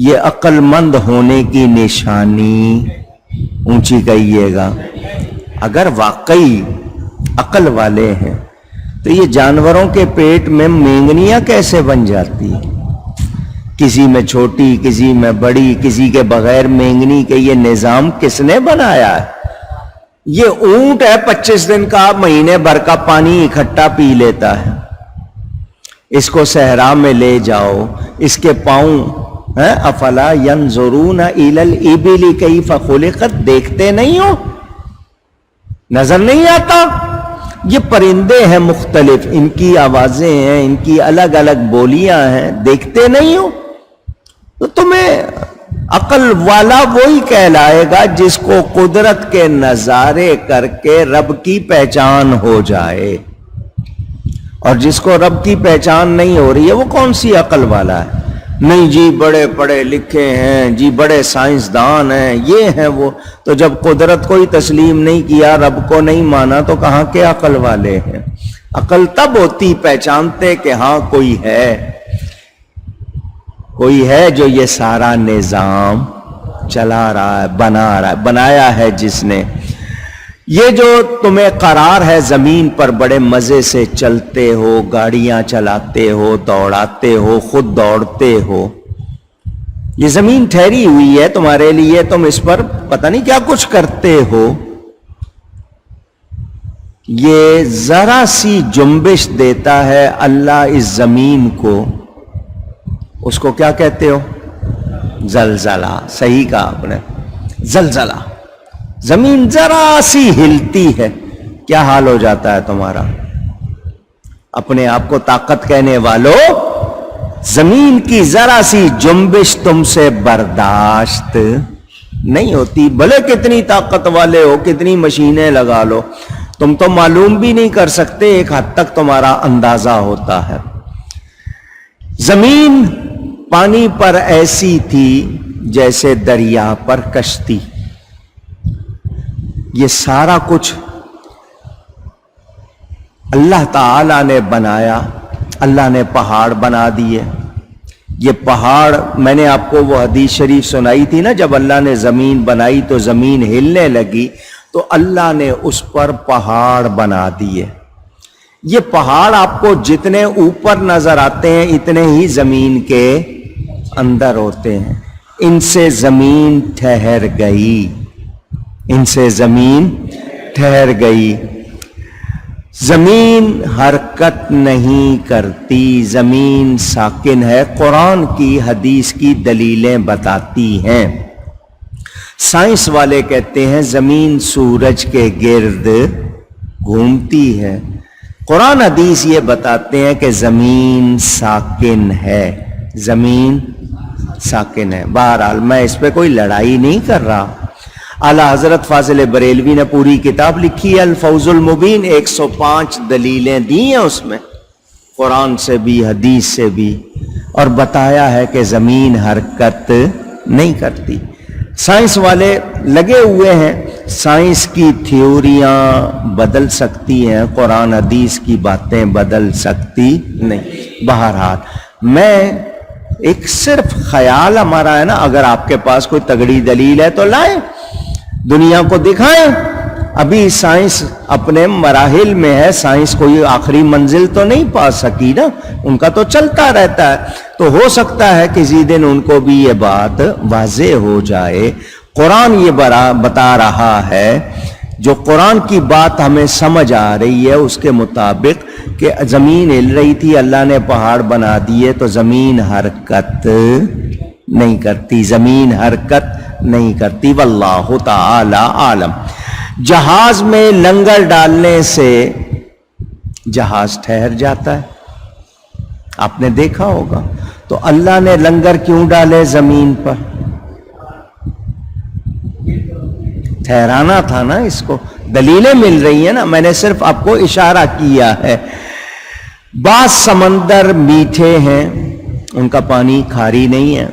یہ عقل مند ہونے کی نشانی، اونچی کہیے گا۔ اگر واقعی عقل والے ہیں تو یہ جانوروں کے پیٹ میں مینگنیاں کیسے بن جاتی، کسی میں چھوٹی، کسی میں بڑی، کسی کے بغیر مینگنی کے، یہ نظام کس نے بنایا ہے؟ یہ اونٹ ہے 25 دن کا، مہینے بھر کا پانی اکٹھا پی لیتا ہے، اس کو صحرا میں لے جاؤ، اس کے پاؤں ہے افلا ینظرون الی الابل کیف خلقت، دیکھتے نہیں ہو، نظر نہیں آتا؟ یہ پرندے ہیں مختلف، ان کی آوازیں ہیں، ان کی الگ الگ بولیاں ہیں، دیکھتے نہیں ہو؟ تو تمہیں عقل والا وہی کہلائے گا جس کو قدرت کے نظارے کر کے رب کی پہچان ہو جائے، اور جس کو رب کی پہچان نہیں ہو رہی ہے وہ کون سی عقل والا ہے؟ نہیں جی بڑے پڑھے لکھے ہیں جی، بڑے سائنسدان ہیں، یہ ہیں وہ، تو جب قدرت کو ہی تسلیم نہیں کیا، رب کو نہیں مانا، تو کہاں کے عقل والے ہیں؟ عقل تب ہوتی پہچانتے کہ ہاں کوئی ہے، کوئی ہے جو یہ سارا نظام چلا رہا ہے، بنایا ہے جس نے۔ یہ جو تمہیں قرار ہے زمین پر، بڑے مزے سے چلتے ہو، گاڑیاں چلاتے ہو، دوڑاتے ہو، خود دوڑتے ہو، یہ زمین ٹھہری ہوئی ہے تمہارے لیے، تم اس پر پتہ نہیں کیا کچھ کرتے ہو۔ یہ ذرا سی جنبش دیتا ہے اللہ اس زمین کو، اس کو کیا کہتے ہو؟ زلزلہ۔ صحیح کہا آپ نے، زلزلہ۔ زمین ذرا سی ہلتی ہے، کیا حال ہو جاتا ہے تمہارا؟ اپنے آپ کو طاقت کہنے والوں، زمین کی ذرا سی جنبش تم سے برداشت نہیں ہوتی، بھلے کتنی طاقت والے ہو، کتنی مشینیں لگا لو، تم تو معلوم بھی نہیں کر سکتے، ایک حد تک تمہارا اندازہ ہوتا ہے۔ زمین پانی پر ایسی تھی جیسے دریا پر کشتی، یہ سارا کچھ اللہ تعالی نے بنایا۔ اللہ نے پہاڑ بنا دیے، یہ پہاڑ، میں نے آپ کو وہ حدیث شریف سنائی تھی نا، جب اللہ نے زمین بنائی تو زمین ہلنے لگی تو اللہ نے اس پر پہاڑ بنا دیے۔ یہ پہاڑ آپ کو جتنے اوپر نظر آتے ہیں اتنے ہی زمین کے اندر ہوتے ہیں۔ ان سے زمین ٹھہر گئی، ان سے زمین ٹھہر گئی۔ زمین حرکت نہیں کرتی، زمین ساکن ہے، قرآن کی حدیث کی دلیلیں بتاتی ہیں۔ سائنس والے کہتے ہیں زمین سورج کے گرد گھومتی ہے، قرآن حدیث یہ بتاتے ہیں کہ زمین ساکن ہے، زمین ساکن ہے۔ بہرحال میں اس پہ کوئی لڑائی نہیں کر رہا۔ اعلیٰ حضرت فاضل بریلوی نے پوری کتاب لکھی ہے الفوز المبین، 105 دلیلیں دی ہیں اس میں، قرآن سے بھی حدیث سے بھی، اور بتایا ہے کہ زمین حرکت نہیں کرتی۔ سائنس والے لگے ہوئے ہیں، سائنس کی تھیوریاں بدل سکتی ہیں، قرآن حدیث کی باتیں بدل سکتی نہیں۔ بہرحال میں ایک صرف خیال ہمارا ہے نا، اگر آپ کے پاس کوئی تگڑی دلیل ہے تو لائیں، دنیا کو دکھائیں۔ ابھی سائنس اپنے مراحل میں ہے، سائنس کوئی آخری منزل تو نہیں پا سکی نا، ان کا تو چلتا رہتا ہے، تو ہو سکتا ہے کسی دن ان کو بھی یہ بات واضح ہو جائے۔ قرآن یہ بتا رہا ہے، جو قرآن کی بات ہمیں سمجھ آ رہی ہے اس کے مطابق، کہ زمین ہل رہی تھی، اللہ نے پہاڑ بنا دیے تو زمین حرکت نہیں کرتی، زمین حرکت نہیں کرتی۔ واللہ تعالی عالم۔ جہاز میں لنگر ڈالنے سے جہاز ٹھہر جاتا ہے، آپ نے دیکھا ہوگا، تو اللہ نے لنگر کیوں ڈالے زمین پر؟ ٹھہرانا تھا نا اس کو، دلیلیں مل رہی ہیں نا، میں نے صرف آپ کو اشارہ کیا ہے۔ بعض سمندر میٹھے ہیں، ان کا پانی کھاری نہیں ہے،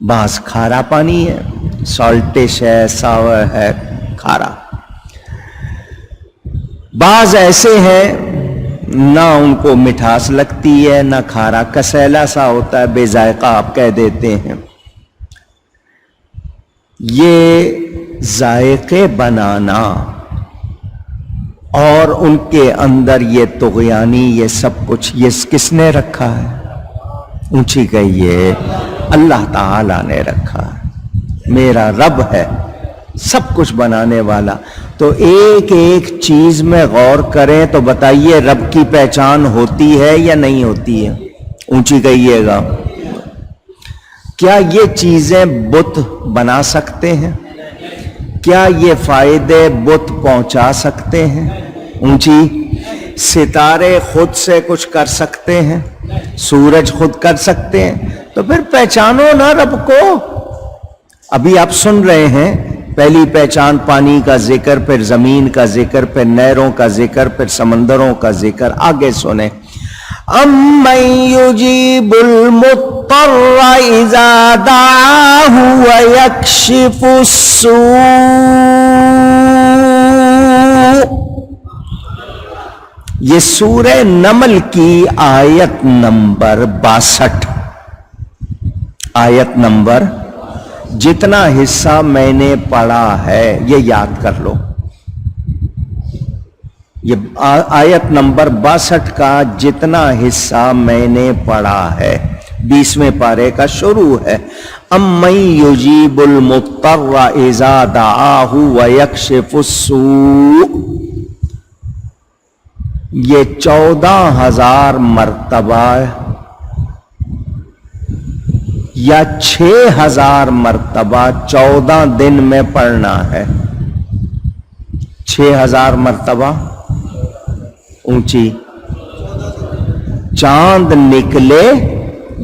بعض کھارا پانی ہے، سالٹش ہے، ساور ہے، کھارا۔ بعض ایسے ہیں نہ ان کو مٹھاس لگتی ہے نہ کھارا، کسیلا سا ہوتا ہے، بے ذائقہ آپ کہہ دیتے ہیں۔ یہ ذائقے بنانا اور ان کے اندر یہ طغیانی، یہ سب کچھ، یہ کس نے رکھا ہے؟ اونچی کہیے، اللہ تعالی نے رکھا ہے، میرا رب ہے سب کچھ بنانے والا۔ تو ایک ایک چیز میں غور کریں تو بتائیے رب کی پہچان ہوتی ہے یا نہیں ہوتی ہے؟ اونچی کہیے گا۔ کیا یہ چیزیں بت بنا سکتے ہیں؟ کیا یہ فائدے بت پہنچا سکتے ہیں؟ اونچی ستارے خود سے کچھ کر سکتے ہیں؟ سورج خود کر سکتے ہیں؟ تو پھر پہچانو نا رب کو. ابھی آپ سن رہے ہیں پہلی پہچان پانی کا ذکر، پھر زمین کا ذکر، پھر نہروں کا ذکر، پھر سمندروں کا ذکر. آگے سنیں. امن یجیب المضطر اذا دعاہ ویکشف السوء. یہ سورہ نمل کی آیت نمبر 62. آیت نمبر، جتنا حصہ میں نے پڑھا ہے یہ یاد کر لو. یہ آیت نمبر 62 کا جتنا حصہ میں نے پڑھا ہے 20ویں پارے کا شروع ہے. امن یجیب المضطر اذا دعاہ ویکشف السوء. یہ 14,000 مرتبہ یا 6,000 مرتبہ 14 دن میں پڑھنا ہے. 6,000 مرتبہ. اونچی. چاند نکلے،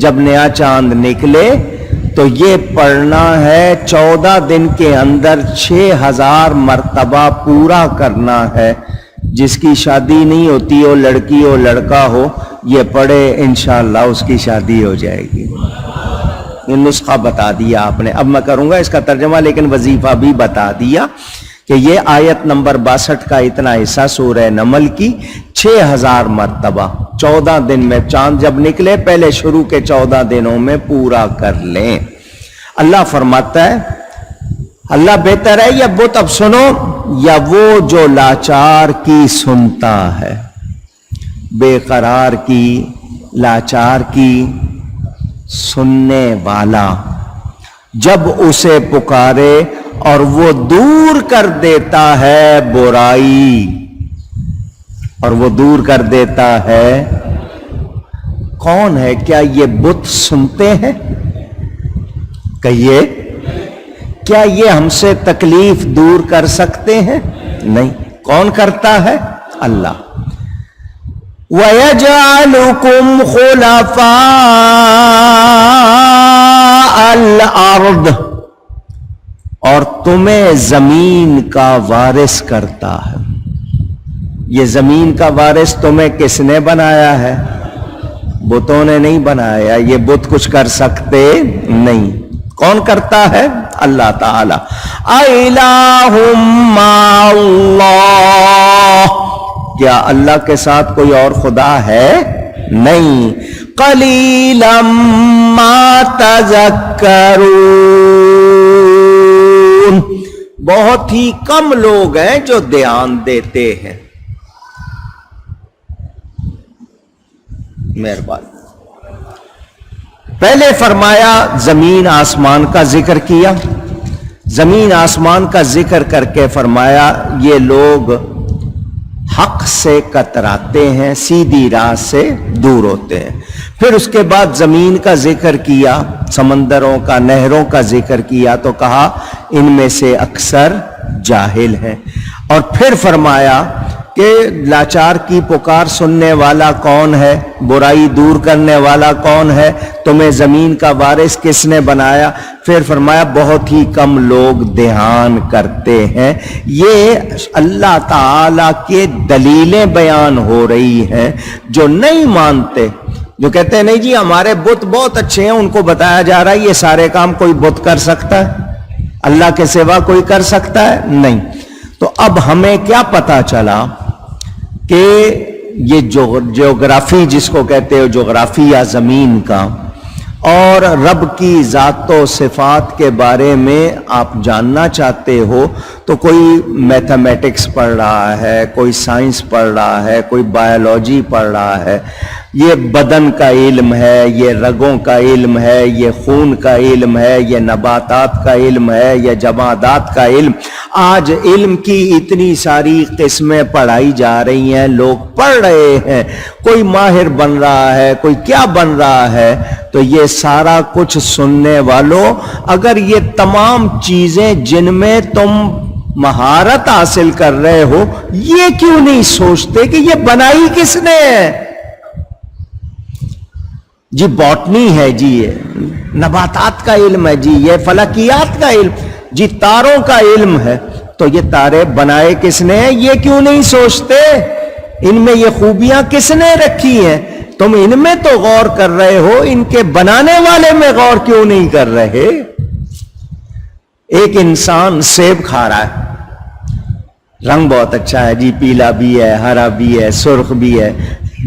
جب نیا چاند نکلے تو یہ پڑھنا ہے 14 دن کے اندر 6,000 مرتبہ پورا کرنا ہے. جس کی شادی نہیں ہوتی ہو، لڑکی ہو لڑکا ہو، یہ پڑھے انشاءاللہ اس کی شادی ہو جائے گی. یہ نسخہ بتا دیا آپ نے. اب میں کروں گا اس کا ترجمہ، لیکن وظیفہ بھی بتا دیا کہ یہ آیت نمبر 62 کا اتنا حصہ سورہ نمل کی 6,000 مرتبہ 14 دن میں، چاند جب نکلے پہلے شروع کے 14 دنوں میں پورا کر لیں. اللہ فرماتا ہے، اللہ بہتر ہے یا بت؟ اب سنو. یا وہ جو لاچار کی سنتا ہے، بے قرار کی، لاچار کی سننے والا، جب اسے پکارے اور وہ دور کر دیتا ہے برائی، اور وہ دور کر دیتا ہے. کون ہے؟ کیا یہ بت سنتے ہیں؟ کہیے، کیا یہ ہم سے تکلیف دور کر سکتے ہیں؟ نہیں. کون کرتا ہے؟ اللہ. وَيَجْعَلُكُمْ خُلَفَاءَ الْأَرْضِ. اور تمہیں زمین کا وارث کرتا ہے. یہ زمین کا وارث تمہیں کس نے بنایا ہے؟ بتوں نے نہیں بنایا. یہ بت کچھ کر سکتے نہیں. کون کرتا ہے؟ اللہ تعالی. اِلَٰهٌ مَّعَ اللَّهِ. کیا اللہ کے ساتھ کوئی اور خدا ہے؟ نہیں. قَلِيلًا مَّا تَذَكَّرُونَ. بہت ہی کم لوگ ہیں جو دھیان دیتے ہیں. مہربانی. پہلے فرمایا زمین آسمان کا ذکر کیا. زمین آسمان کا ذکر کر کے فرمایا یہ لوگ حق سے کتراتے ہیں، سیدھی راہ سے دور ہوتے ہیں. پھر اس کے بعد زمین کا ذکر کیا، سمندروں کا، نہروں کا ذکر کیا تو کہا ان میں سے اکثر جاہل ہیں. اور پھر فرمایا کہ لاچار کی پکار سننے والا کون ہے، برائی دور کرنے والا کون ہے، تمہیں زمین کا وارث کس نے بنایا. پھر فرمایا بہت ہی کم لوگ دھیان کرتے ہیں. یہ اللہ تعالی کے دلیلیں بیان ہو رہی ہیں. جو نہیں مانتے، جو کہتے ہیں نہیں جی ہمارے بت بہت اچھے ہیں، ان کو بتایا جا رہا ہے یہ سارے کام کوئی بت کر سکتا ہے؟ اللہ کے سوا کوئی کر سکتا ہے؟ نہیں. تو اب ہمیں کیا پتا چلا کہ یہ جغرافی جس کو کہتے ہو، جغرافیہ زمین کا، اور رب کی ذات و صفات کے بارے میں آپ جاننا چاہتے ہو تو کوئی میتھمیٹکس پڑھ رہا ہے، کوئی سائنس پڑھ رہا ہے، کوئی بایولوجی پڑھ رہا ہے. یہ بدن کا علم ہے، یہ رگوں کا علم ہے، یہ خون کا علم ہے، یہ نباتات کا علم ہے، یہ جمادات کا علم. آج علم کی اتنی ساری قسمیں پڑھائی جا رہی ہیں، لوگ پڑھ رہے ہیں، کوئی ماہر بن رہا ہے، کوئی کیا بن رہا ہے. تو تو یہ سارا کچھ سننے والوں، اگر یہ تمام چیزیں جن میں تم مہارت حاصل کر رہے ہو، یہ کیوں نہیں سوچتے کہ یہ بنائی کس نے ہے؟ جی باٹنی ہے، جی یہ نباتات کا علم ہے، جی یہ فلکیات کا علم، جی تاروں کا علم ہے، تو یہ تارے بنائے کس نے ہیں؟ یہ کیوں نہیں سوچتے ان میں یہ خوبیاں کس نے رکھی ہیں؟ تم ان میں تو غور کر رہے ہو، ان کے بنانے والے میں غور کیوں نہیں کر رہے؟ ایک انسان سیب کھا رہا ہے، رنگ بہت اچھا ہے جی، پیلا بھی ہے، ہرا بھی ہے، سرخ بھی ہے،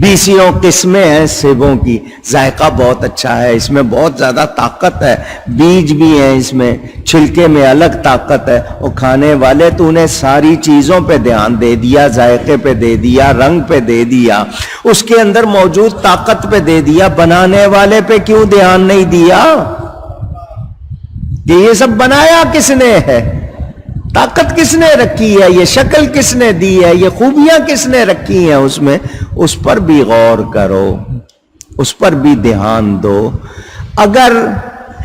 20 قسمیں ہیں سیبوں کی، ذائقہ بہت اچھا ہے، اس میں بہت زیادہ طاقت ہے، بیج بھی ہیں اس میں، چھلکے میں الگ طاقت ہے، وہ کھانے والے تو انہیں ساری چیزوں پہ دھیان دے دیا، ذائقے پہ دے دیا، رنگ پہ دے دیا، اس کے اندر موجود طاقت پہ دے دیا، بنانے والے پہ کیوں دھیان نہیں دیا کہ یہ سب بنایا کس نے ہے؟ طاقت کس نے رکھی ہے؟ یہ شکل کس نے دی ہے؟ یہ خوبیاں کس نے رکھی ہیں اس میں؟ اس پر بھی غور کرو، اس پر بھی دھیان دو۔ اگر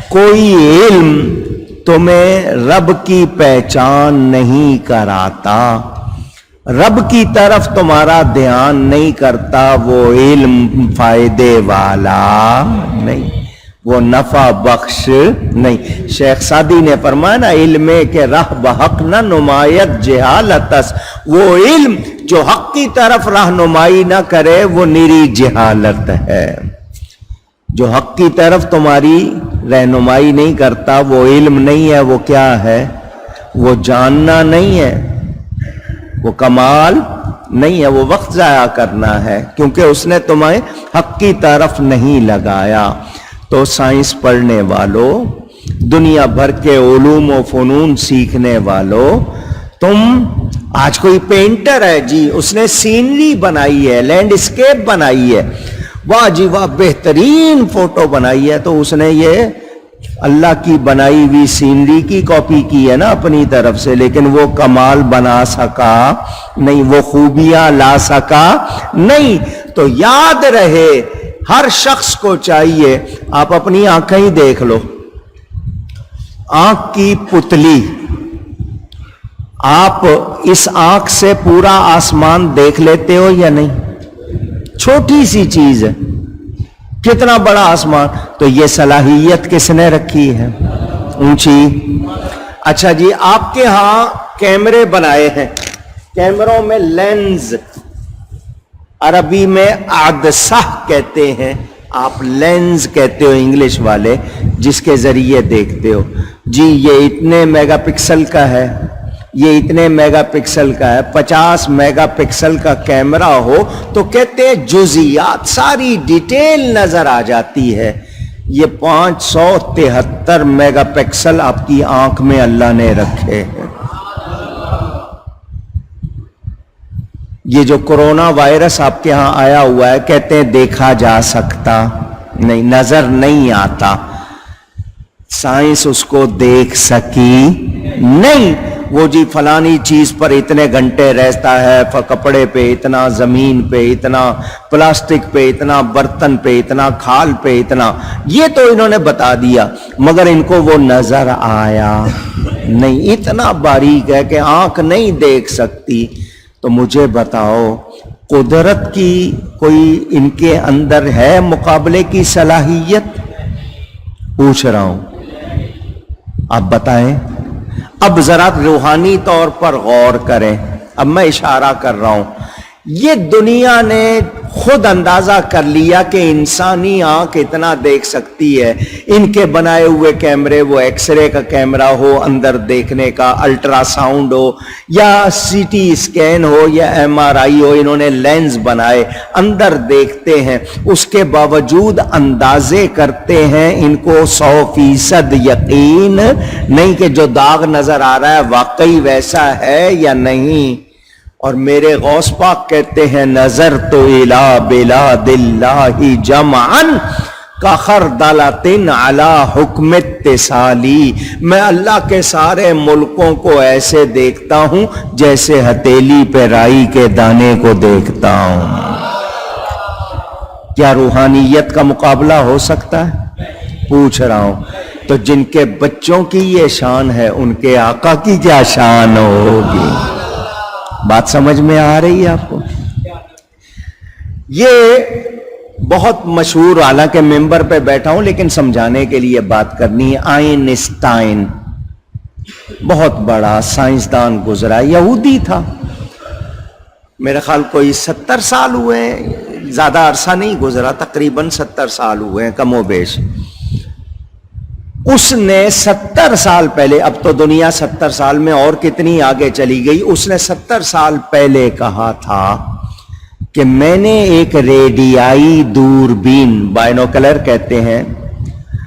کوئی علم تمہیں رب کی پہچان نہیں کراتا، رب کی طرف تمہارا دھیان نہیں کرتا، وہ علم فائدے والا نہیں، وہ نفع بخش نہیں۔ شیخ سعدی نے فرمایا نا، علم کے راہ بحق نہ نمایت جہالتس، وہ علم جو حق کی طرف رہنمائی نہ کرے وہ نیری جہالت ہے۔ جو حق کی طرف تمہاری رہنمائی نہیں کرتا وہ علم نہیں ہے، وہ کیا ہے؟ وہ جاننا نہیں ہے، وہ کمال نہیں ہے، وہ وقت ضائع کرنا ہے، کیونکہ اس نے تمہیں حق کی طرف نہیں لگایا۔ تو سائنس پڑھنے والوں، دنیا بھر کے علوم و فنون سیکھنے والوں، تم آج کوئی پینٹر ہے جی، اس نے سینری بنائی ہے، لینڈ اسکیپ بنائی ہے، واہ جی واہ بہترین فوٹو بنائی ہے، تو اس نے یہ اللہ کی بنائی ہوئی سینری کی کاپی کی ہے نا اپنی طرف سے، لیکن وہ کمال بنا سکا نہیں، وہ خوبیاں لا سکا نہیں۔ تو یاد رہے، ہر شخص کو چاہیے، آپ اپنی آنکھیں ہی دیکھ لو، آنکھ کی پتلی، آپ اس آنکھ سے پورا آسمان دیکھ لیتے ہو یا نہیں؟ چھوٹی سی چیز ہے، کتنا بڑا آسمان، تو یہ صلاحیت کس نے رکھی ہے؟ اونچی۔ اچھا جی، آپ کے ہاں کیمرے بنائے ہیں، کیمروں میں لینز، عربی میں عدسہ کہتے ہیں، آپ لینز کہتے ہو انگلش والے، جس کے ذریعے دیکھتے ہو جی، یہ اتنے میگا پکسل کا ہے، یہ اتنے میگا پکسل کا ہے، 50 میگا پکسل کا کیمرہ ہو تو کہتے ہیں جزیات، ساری ڈیٹیل نظر آ جاتی ہے۔ یہ 573 میگا پکسل آپ کی آنکھ میں اللہ نے رکھے ہیں۔ یہ جو کرونا وائرس آپ کے ہاں آیا ہوا ہے، کہتے ہیں دیکھا جا سکتا نہیں، نظر نہیں آتا، سائنس اس کو دیکھ سکی نہیں۔ وہ جی فلانی چیز پر اتنے گھنٹے رہتا ہے، کپڑے پہ اتنا، زمین پہ اتنا، پلاسٹک پہ اتنا، برتن پہ اتنا، کھال پہ اتنا، یہ تو انہوں نے بتا دیا، مگر ان کو وہ نظر آیا نہیں، اتنا باریک ہے کہ آنکھ نہیں دیکھ سکتی۔ تو مجھے بتاؤ، قدرت کی کوئی ان کے اندر ہے مقابلے کی صلاحیت؟ پوچھ رہا ہوں، آپ بتائیں۔ اب ذرا روحانی طور پر غور کریں، اب میں اشارہ کر رہا ہوں، یہ دنیا نے خود اندازہ کر لیا کہ انسانی آنکھ اتنا دیکھ سکتی ہے، ان کے بنائے ہوئے کیمرے، وہ ایکس رے کا کیمرہ ہو اندر دیکھنے کا، الٹرا ساؤنڈ ہو یا سی ٹی اسکین ہو یا ایم آر آئی ہو، انہوں نے لینز بنائے، اندر دیکھتے ہیں، اس کے باوجود اندازے کرتے ہیں، ان کو 100% یقین نہیں کہ جو داغ نظر آ رہا ہے واقعی ویسا ہے یا نہیں۔ اور میرے غوث پاک کہتے ہیں، نظر تو الی بلاد اللہ جمعا کخردلۃ علی حکم اتصالی، میں اللہ کے سارے ملکوں کو ایسے دیکھتا ہوں جیسے ہتھیلی پہ رائی کے دانے کو دیکھتا ہوں۔ کیا روحانیت کا مقابلہ ہو سکتا ہے؟ پوچھ رہا ہوں تو جن کے بچوں کی یہ شان ہے ان کے آقا کی کیا شان ہوگی؟ بات سمجھ میں آ رہی ہے آپ کو؟ یہ بہت مشہور، حالانکہ ممبر پہ بیٹھا ہوں لیکن سمجھانے کے لیے بات کرنی ہے۔ آئنسٹائن بہت بڑا سائنسدان گزرا، یہودی تھا، میرے خیال کوئی 70 سال ہوئے ہیں، زیادہ عرصہ نہیں گزرا، تقریباً 70 سال ہوئے ہیں کم و بیش۔ اس نے 70 سال پہلے، اب تو دنیا 70 سال میں اور کتنی آگے چلی گئی، اس نے 70 سال پہلے کہا تھا کہ میں نے ایک ریڈیائی دوربین، بائنوکلر کہتے ہیں،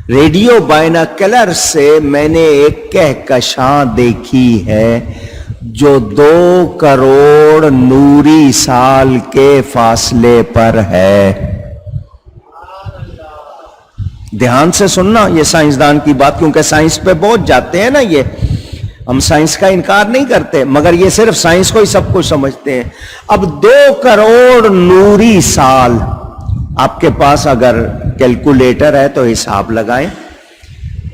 ریڈیو بائنوکلر سے میں نے ایک کہکشاں دیکھی ہے جو 2 کروڑ نوری سال کے فاصلے پر ہے۔ دھیان سے سننا یہ سائنسدان کی بات، کیونکہ سائنس پہ بہت جاتے ہیں نا، یہ ہم سائنس کا انکار نہیں کرتے مگر یہ صرف سائنس کو ہی سب کچھ سمجھتے ہیں۔ اب 2 کروڑ نوری سال، آپ کے پاس اگر کیلکولیٹر ہے تو حساب لگائیں،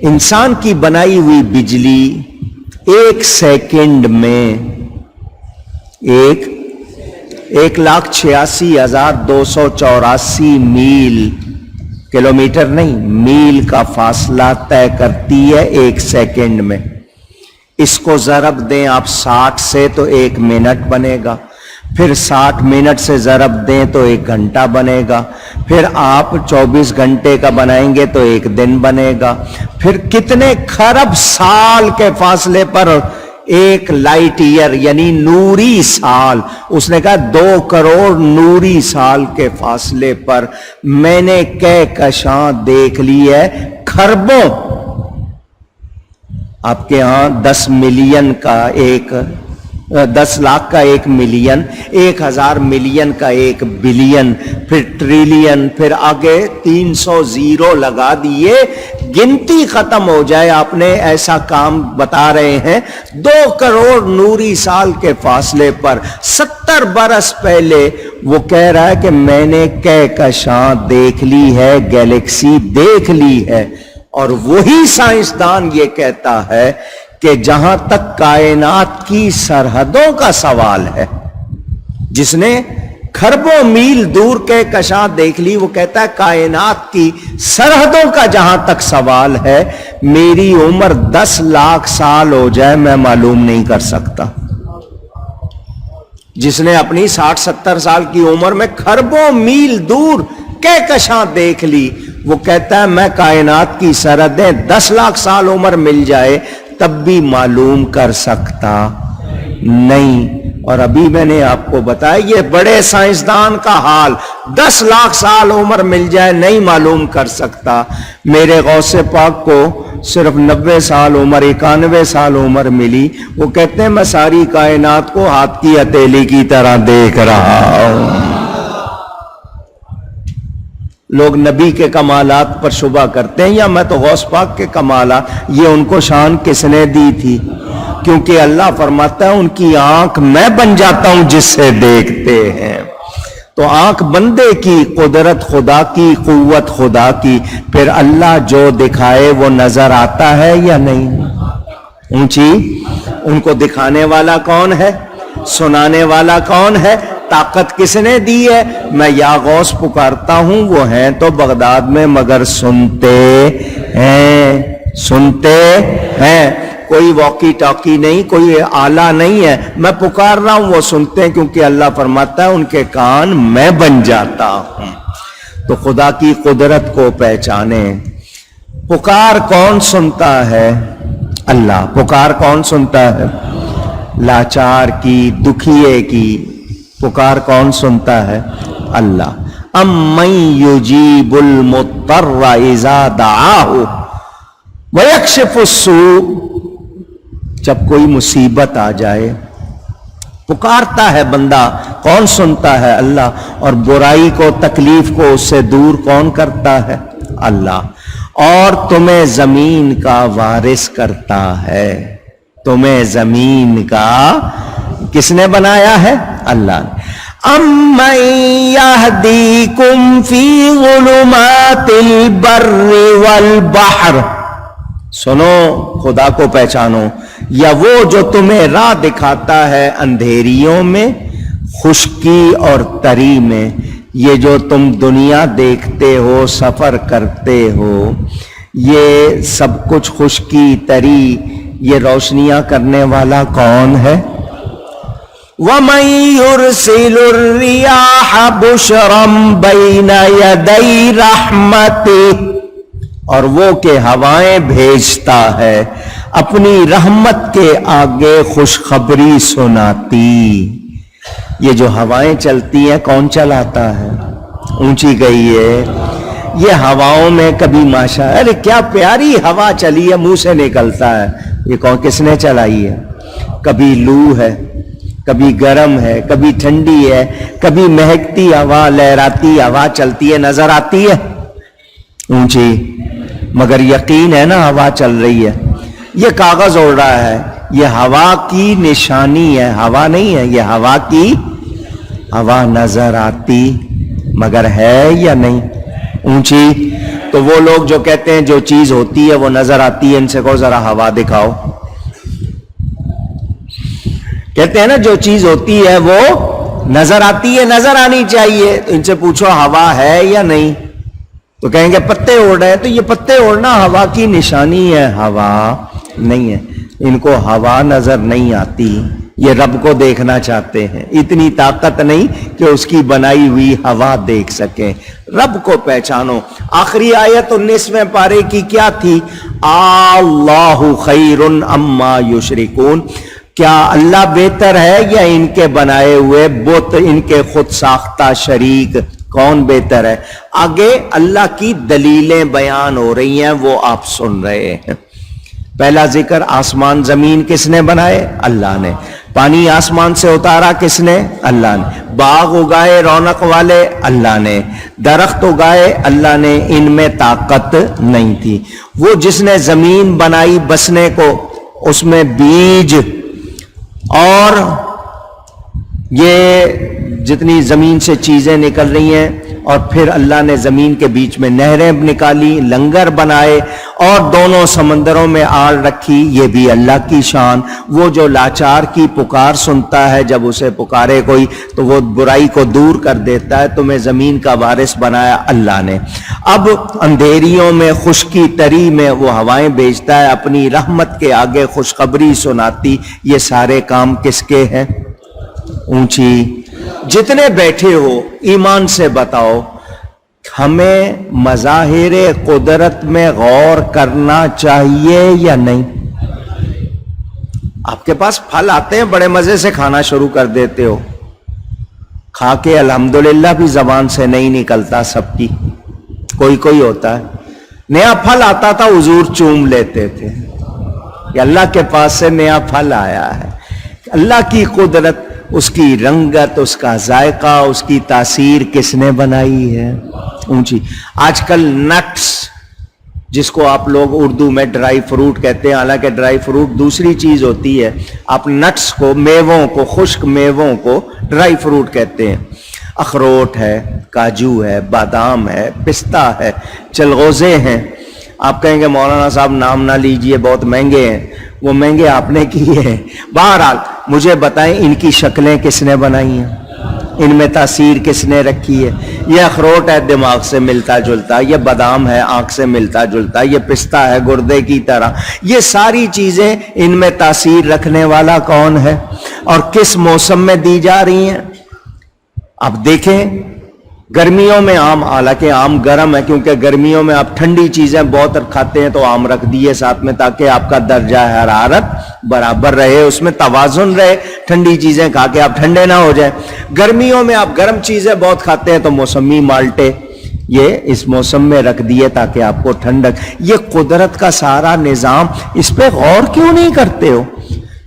انسان کی بنائی ہوئی بجلی 1 سیکنڈ میں 1,86,284 میل، کلومیٹر نہیں، میل کا فاصلہ طے کرتی ہے 1 سیکنڈ میں۔ اس کو ضرب دیں آپ 60 سے تو 1 منٹ بنے گا، پھر 60 منٹ سے ضرب دیں تو 1 گھنٹہ بنے گا، پھر آپ 24 گھنٹے کا بنائیں گے تو 1 دن بنے گا، پھر کتنے خرب سال کے فاصلے پر 1 لائٹ ایئر یعنی نوری سال، اس نے کہا 2 کروڑ نوری سال کے فاصلے پر میں نے کہکشاں دیکھ لی ہے خربوں۔ آپ کے ہاں 10 ملین کا 10 لاکھ کا 1 ملین، 1000 ملین کا 1 بلین، پھر ٹریلین، پھر آگے 300 زیرو لگا دیے، گنتی ختم ہو جائے۔ آپ نے ایسا کام بتا رہے ہیں 2 کروڑ نوری سال کے فاصلے پر 70 برس پہلے وہ کہہ رہا ہے کہ میں نے کہکشاں دیکھ لی ہے، گیلیکسی دیکھ لی ہے۔ اور وہی سائنسدان یہ کہتا ہے کہ جہاں تک کائنات کی سرحدوں کا سوال ہے، جس نے خربوں میل دور کہکشاں دیکھ لی، وہ کہتا ہے کائنات کی سرحدوں کا جہاں تک سوال ہے، میری عمر 10 لاکھ سال ہو جائے میں معلوم نہیں کر سکتا۔ جس نے اپنی 60-70 سال کی عمر میں خربوں میل دور کہکشاں دیکھ لی، وہ کہتا ہے میں کائنات کی سرحدیں 10 لاکھ سال عمر مل جائے تب بھی معلوم کر سکتا نہیں۔ اور ابھی میں نے آپ کو بتایا یہ بڑے سائنسدان کا حال، 10 لاکھ سال عمر مل جائے نہیں معلوم کر سکتا۔ میرے غوث پاک کو صرف 90 سال عمر، 91 سال عمر ملی، وہ کہتے ہیں میں ساری کائنات کو ہاتھ کی ہتھیلی کی طرح دیکھ رہا ہوں۔ لوگ نبی کے کمالات پر شبہ کرتے ہیں، یا میں تو غوث پاک کے کمالات، یہ ان کو شان کس نے دی تھی؟ کیونکہ اللہ فرماتا ہے ان کی آنکھ میں بن جاتا ہوں جس سے دیکھتے ہیں۔ تو آنکھ بندے کی، قدرت خدا کی، قوت خدا کی، پھر اللہ جو دکھائے وہ نظر آتا ہے یا نہیں؟ اونچی، ان کو دکھانے والا کون ہے؟ سنانے والا کون ہے؟ طاقت کس نے دی ہے؟ میں یا غوث پکارتا ہوں، وہ ہیں تو بغداد میں مگر سنتے ہیں، کوئی واکی ٹاکی نہیں، کوئی آلہ نہیں ہے، میں پکار رہا ہوں وہ سنتے ہیں، کیونکہ اللہ فرماتا ہے ان کے کان میں بن جاتا ہوں۔ تو خدا کی قدرت کو پہچانے۔ پکار کون سنتا ہے؟ اللہ۔ پکار کون سنتا ہے؟ لاچار کی، دکھیے کی پکار کون سنتا ہے؟ اللہ۔ امن یجیب المضطر اذا دعاہ ویکشف السوء، جب کوئی مصیبت آ جائے پکارتا ہے بندہ، کون سنتا ہے؟ اللہ۔ اور برائی کو، تکلیف کو اس سے دور کون کرتا ہے؟ اللہ۔ اور تمہیں زمین کا وارث کرتا ہے، تمہیں زمین کا کس نے بنایا ہے؟ اللہ نے۔ أَمَّن يَهْدِيكُمْ فِي ظُلُمَاتِ الْبَرِّ وَالْبَحْرِ، سنو خدا کو پہچانو، یا وہ جو تمہیں راہ دکھاتا ہے اندھیریوں میں، خشکی اور تری میں۔ یہ جو تم دنیا دیکھتے ہو، سفر کرتے ہو، یہ سب کچھ خشکی تری، یہ روشنیاں کرنے والا کون ہے؟ وَمَن يُرْسِلُ الرِّيَاحَ بُشْرًا بَيْنَ يَدَيْ رَحْمَتِهِ، اور وہ کہ ہوائیں بھیجتا ہے اپنی رحمت کے آگے خوشخبری سناتی۔ یہ جو ہوائیں چلتی ہیں کون چلاتا ہے؟ اونچی گئی ہے یہ ہواؤں میں، کبھی ماشاء ارے کیا پیاری ہوا چلی ہے، منہ سے نکلتا ہے، یہ کون کس نے چلائی ہے؟ کبھی لو ہے، کبھی گرم ہے، کبھی ٹھنڈی ہے، کبھی مہکتی ہوا، لہراتی ہوا چلتی ہے، نظر آتی ہے اونچی، مگر یقین ہے نا ہوا چل رہی ہے۔ یہ کاغذ اڑ رہا ہے، یہ ہوا کی نشانی ہے، ہوا نہیں ہے، یہ ہوا کی، ہوا نظر آتی مگر ہے یا نہیں اونچی؟ تو وہ لوگ جو کہتے ہیں جو چیز ہوتی ہے وہ نظر آتی ہے، ان سے کہو ذرا ہوا دکھاؤ۔ کہتے ہیں نا جو چیز ہوتی ہے وہ نظر آتی ہے، نظر آنی چاہیے، تو ان سے پوچھو ہوا ہے یا نہیں، تو کہیں گے پتے اڑ رہے ہیں، تو یہ پتے اڑنا ہوا کی نشانی ہے، ہوا نہیں ہے۔ ان کو ہوا نظر نہیں آتی، یہ رب کو دیکھنا چاہتے ہیں، اتنی طاقت نہیں کہ اس کی بنائی ہوئی ہوا دیکھ سکیں۔ رب کو پہچانو۔ آخری آیت 19ویں پارے کی کیا تھی؟ اللہ خیر اما یشرکون، کیا اللہ بہتر ہے یا ان کے بنائے ہوئے بت، ان کے خود ساختہ شریک؟ کون بہتر ہے؟ آگے اللہ کی دلیلیں بیان ہو رہی ہیں، وہ آپ سن رہے ہیں۔ پہلا ذکر آسمان زمین کس نے بنائے؟ اللہ نے۔ پانی آسمان سے اتارا کس نے؟ اللہ نے۔ باغ اگائے رونق والے اللہ نے، درخت اگائے اللہ نے، ان میں طاقت نہیں تھی۔ وہ جس نے زمین بنائی بسنے کو، اس میں بیج اور یہ جتنی زمین سے چیزیں نکل رہی ہیں، اور پھر اللہ نے زمین کے بیچ میں نہریں نکالی، لنگر بنائے، اور دونوں سمندروں میں آڑ رکھی، یہ بھی اللہ کی شان۔ وہ جو لاچار کی پکار سنتا ہے، جب اسے پکارے کوئی تو وہ برائی کو دور کر دیتا ہے۔ تمہیں زمین کا وارث بنایا اللہ نے۔ اب اندھیریوں میں، خشکی تری میں وہ ہوائیں بھیجتا ہے، اپنی رحمت کے آگے خوشخبری سناتی۔ یہ سارے کام کس کے ہیں اونچی؟ جتنے بیٹھے ہو ایمان سے بتاؤ، ہمیں مظاہر قدرت میں غور کرنا چاہیے یا نہیں؟ آپ کے پاس پھل آتے ہیں، بڑے مزے سے کھانا شروع کر دیتے ہو، کھا کے الحمدللہ بھی زبان سے نہیں نکلتا سب کی، کوئی ہوتا ہے۔ نیا پھل آتا تھا حضور چوم لیتے تھے کہ اللہ کے پاس سے نیا پھل آیا ہے۔ اللہ کی قدرت، اس کی رنگت، اس کا ذائقہ، اس کی تاثیر کس نے بنائی ہے اونچی؟ آج کل نٹس، جس کو آپ لوگ اردو میں ڈرائی فروٹ کہتے ہیں، حالانکہ ڈرائی فروٹ دوسری چیز ہوتی ہے، آپ نٹس کو، میووں کو، خشک میووں کو ڈرائی فروٹ کہتے ہیں۔ اخروٹ ہے، کاجو ہے، بادام ہے، پستہ ہے، چلغوزے ہیں۔ آپ کہیں گے مولانا صاحب نام نہ لیجئے، بہت مہنگے ہیں۔ وہ مہنگے آپ نے کیے ہیں۔ بہرحال مجھے بتائیں ان کی شکلیں کس نے بنائی ہیں، ان میں تاثیر کس نے رکھی ہے؟ یہ اخروٹ ہے دماغ سے ملتا جلتا، یہ بادام ہے آنکھ سے ملتا جلتا، یہ پستہ ہے گردے کی طرح۔ یہ ساری چیزیں ان میں تاثیر رکھنے والا کون ہے اور کس موسم میں دی جا رہی ہیں؟ اب دیکھیں گرمیوں میں آم، حالانکہ آم گرم ہے، کیونکہ گرمیوں میں آپ ٹھنڈی چیزیں بہت کھاتے ہیں تو آم رکھ دیے ساتھ میں، تاکہ آپ کا درجہ حرارت برابر رہے، اس میں توازن رہے، ٹھنڈی چیزیں کھا کے آپ ٹھنڈے نہ ہو جائیں۔ گرمیوں میں آپ گرم چیزیں بہت کھاتے ہیں تو موسمی مالٹے یہ اس موسم میں رکھ دیے تاکہ آپ کو ٹھنڈک۔ یہ قدرت کا سارا نظام، اس پہ غور کیوں نہیں کرتے ہو؟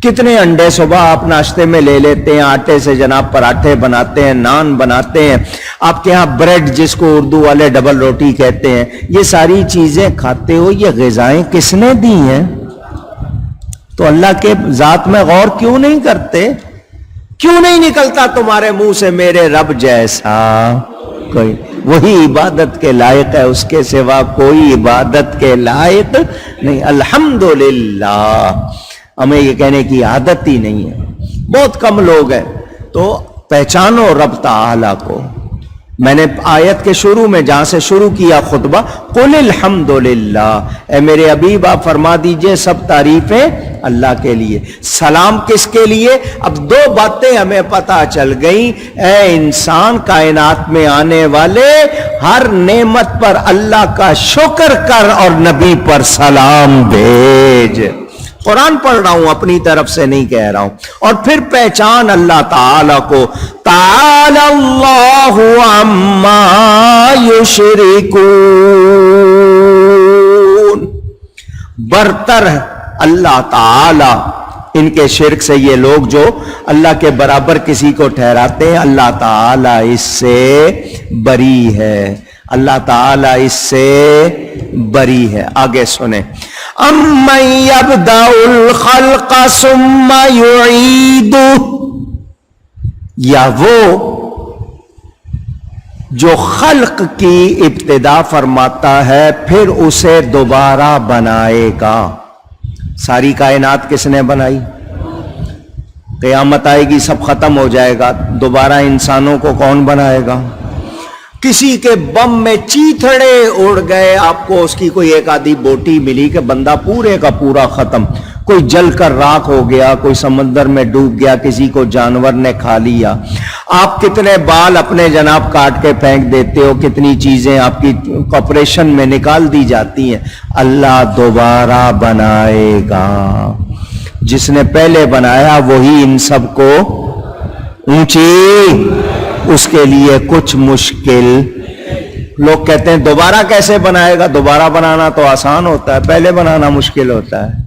کتنے انڈے صبح آپ ناشتے میں لے لیتے ہیں، آٹے سے جناب پراٹھے بناتے ہیں، نان بناتے ہیں، آپ کے ہاں بریڈ جس کو اردو والے ڈبل روٹی کہتے ہیں، یہ ساری چیزیں کھاتے ہو۔ یہ غذائیں کس نے دی ہیں؟ تو اللہ کے ذات میں غور کیوں نہیں کرتے؟ کیوں نہیں نکلتا تمہارے منہ سے میرے رب جیسا کوئی؟ وہی عبادت کے لائق ہے، اس کے سوا کوئی عبادت کے لائق نہیں۔ الحمدللہ، ہمیں یہ کہنے کی عادت ہی نہیں ہے، بہت کم لوگ ہیں۔ تو پہچانو رب تعالی کو۔ میں نے آیت کے شروع میں جہاں سے شروع کیا خطبہ، قل الحمدللہ، اے میرے حبیب آپ فرما دیجئے سب تعریفیں اللہ کے لیے۔ سلام کس کے لیے؟ اب دو باتیں ہمیں پتہ چل گئیں۔ اے انسان، کائنات میں آنے والے ہر نعمت پر اللہ کا شکر کر اور نبی پر سلام بھیج۔ قرآن پڑھ رہا ہوں، اپنی طرف سے نہیں کہہ رہا ہوں۔ اور پھر پہچان اللہ تعالی کو، تعالی اللہ عما یشرکون، برتر اللہ تعالی ان کے شرک سے۔ یہ لوگ جو اللہ کے برابر کسی کو ٹھہراتے ہیں، اللہ تعالی اس سے بری ہے، اللہ تعالی اس سے بری ہے۔ آگے سنیں، امن یبدأ الخلق ثم یعیدہ، یا وہ جو خلق کی ابتدا فرماتا ہے پھر اسے دوبارہ بنائے گا۔ ساری کائنات کس نے بنائی؟ قیامت آئے گی، سب ختم ہو جائے گا، دوبارہ انسانوں کو کون بنائے گا؟ کسی کے بم میں چیتھڑے اڑ گئے، آپ کو اس کی کوئی ایک آدھی بوٹی ملی کہ بندہ پورے کا پورا ختم، کوئی جل کر راکھ ہو گیا، کوئی سمندر میں ڈوب گیا، کسی کو جانور نے کھا لیا۔ آپ کتنے بال اپنے جناب کاٹ کے پھینک دیتے ہو، کتنی چیزیں آپ کی آپریشن میں نکال دی جاتی ہیں۔ اللہ دوبارہ بنائے گا، جس نے پہلے بنایا وہی ان سب کو اونچی، اس کے لیے کچھ مشکل۔ لوگ کہتے ہیں دوبارہ کیسے بنائے گا؟ دوبارہ بنانا تو آسان ہوتا ہے، پہلے بنانا مشکل ہوتا ہے۔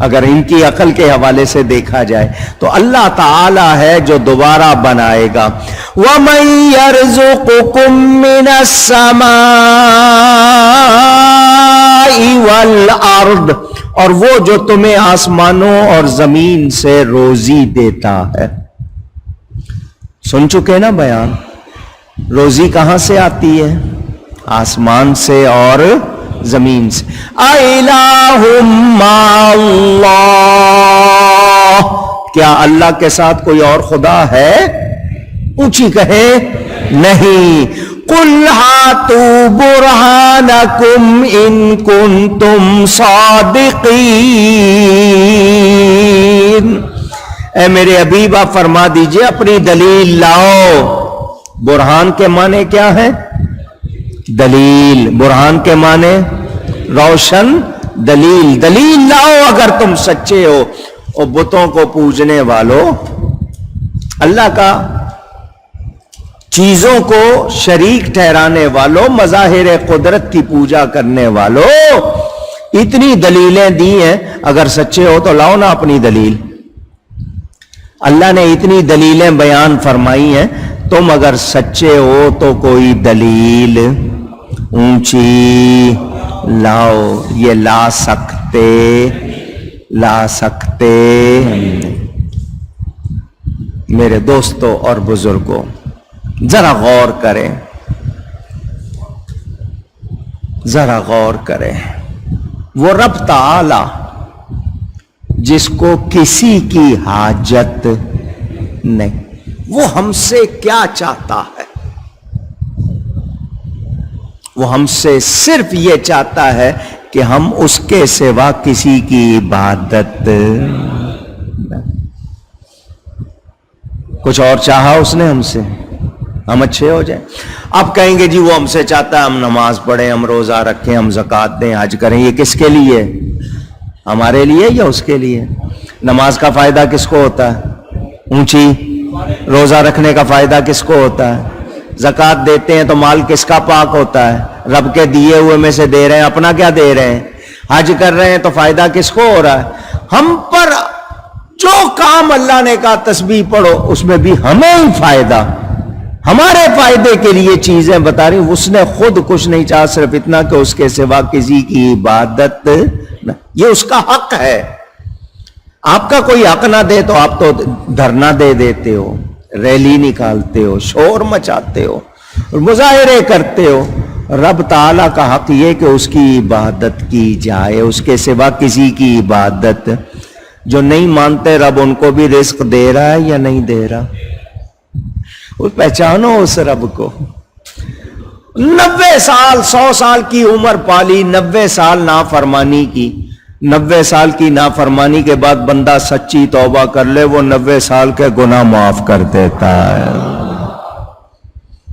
اگر ان کی عقل کے حوالے سے دیکھا جائے تو اللہ تعالی ہے جو دوبارہ بنائے گا۔ وَمَن يَرْزُقُكُم مِّنَ السَّمَاءِ وَالْأَرْضِ، اور وہ جو تمہیں آسمانوں اور زمین سے روزی دیتا ہے۔ سن چکے نا بیان، روزی کہاں سے آتی ہے؟ آسمان سے اور زمین سے۔ اِلَٰهٌ مَّعَ اللَّهِ، کیا اللہ کے ساتھ کوئی اور خدا ہے؟ اونچی کہے نہیں۔ قُلْ هَاتُوا بُرْهَانَكُمْ إِن كُنتُمْ صَادِقِينَ، اے میرے حبیب آپ فرما دیجئے اپنی دلیل لاؤ۔ برہان کے معنی کیا ہے؟ دلیل۔ برہان کے معنی روشن دلیل۔ دلیل لاؤ اگر تم سچے ہو۔ اور بتوں کو پوجنے والوں، اللہ کا چیزوں کو شریک ٹھہرانے والوں، مظاہر قدرت کی پوجا کرنے والوں، اتنی دلیلیں دی ہیں، اگر سچے ہو تو لاؤ نا اپنی دلیل۔ اللہ نے اتنی دلیلیں بیان فرمائی ہیں، تم اگر سچے ہو تو کوئی دلیل اونچی لاؤ۔ یہ لا سکتے میرے دوستوں اور بزرگوں، ذرا غور کریں، ذرا غور کریں۔ وہ رب تعالی جس کو کسی کی حاجت نہیں، وہ ہم سے کیا چاہتا ہے؟ وہ ہم سے صرف یہ چاہتا ہے کہ ہم اس کے سوا کسی کی عبادت نہ۔ کچھ اور چاہا اس نے ہم سے، ہم اچھے ہو جائیں۔ آپ کہیں گے جی وہ ہم سے چاہتا ہے ہم نماز پڑھیں، ہم روزہ رکھیں، ہم زکوٰۃ دیں، حج کریں۔ یہ کس کے لیے؟ ہمارے لیے یا اس کے لیے؟ نماز کا فائدہ کس کو ہوتا ہے؟ اونچی۔ روزہ رکھنے کا فائدہ کس کو ہوتا ہے؟ زکوٰۃ دیتے ہیں تو مال کس کا پاک ہوتا ہے؟ رب کے دیے ہوئے میں سے دے رہے ہیں، اپنا کیا دے رہے ہیں؟ حج کر رہے ہیں تو فائدہ کس کو ہو رہا ہے؟ ہم پر جو کام اللہ نے کہا تسبیح پڑھو، اس میں بھی ہمیں ہی فائدہ، ہمارے فائدے کے لیے چیزیں بتا رہی۔ اس نے خود کچھ نہیں چاہا، صرف اتنا کہ اس کے سوا کسی کی عبادت نہ، یہ اس کا حق ہے۔ آپ کا کوئی حق نہ دے تو آپ تو دھرنا دے دیتے ہو، ریلی نکالتے ہو، شور مچاتے ہو، مظاہرے کرتے ہو۔ رب تعالیٰ کا حق یہ کہ اس کی عبادت کی جائے، اس کے سوا کسی کی عبادت۔ جو نہیں مانتے رب ان کو بھی رزق دے رہا ہے یا نہیں دے رہا؟ وہ پہچانو اس رب کو۔ 90 سال 100 سال کی عمر پالی، 90 سال نافرمانی کی، 90 سال کی نافرمانی کے بعد بندہ سچی توبہ کر لے، وہ 90 سال کے گناہ معاف کر دیتا ہے،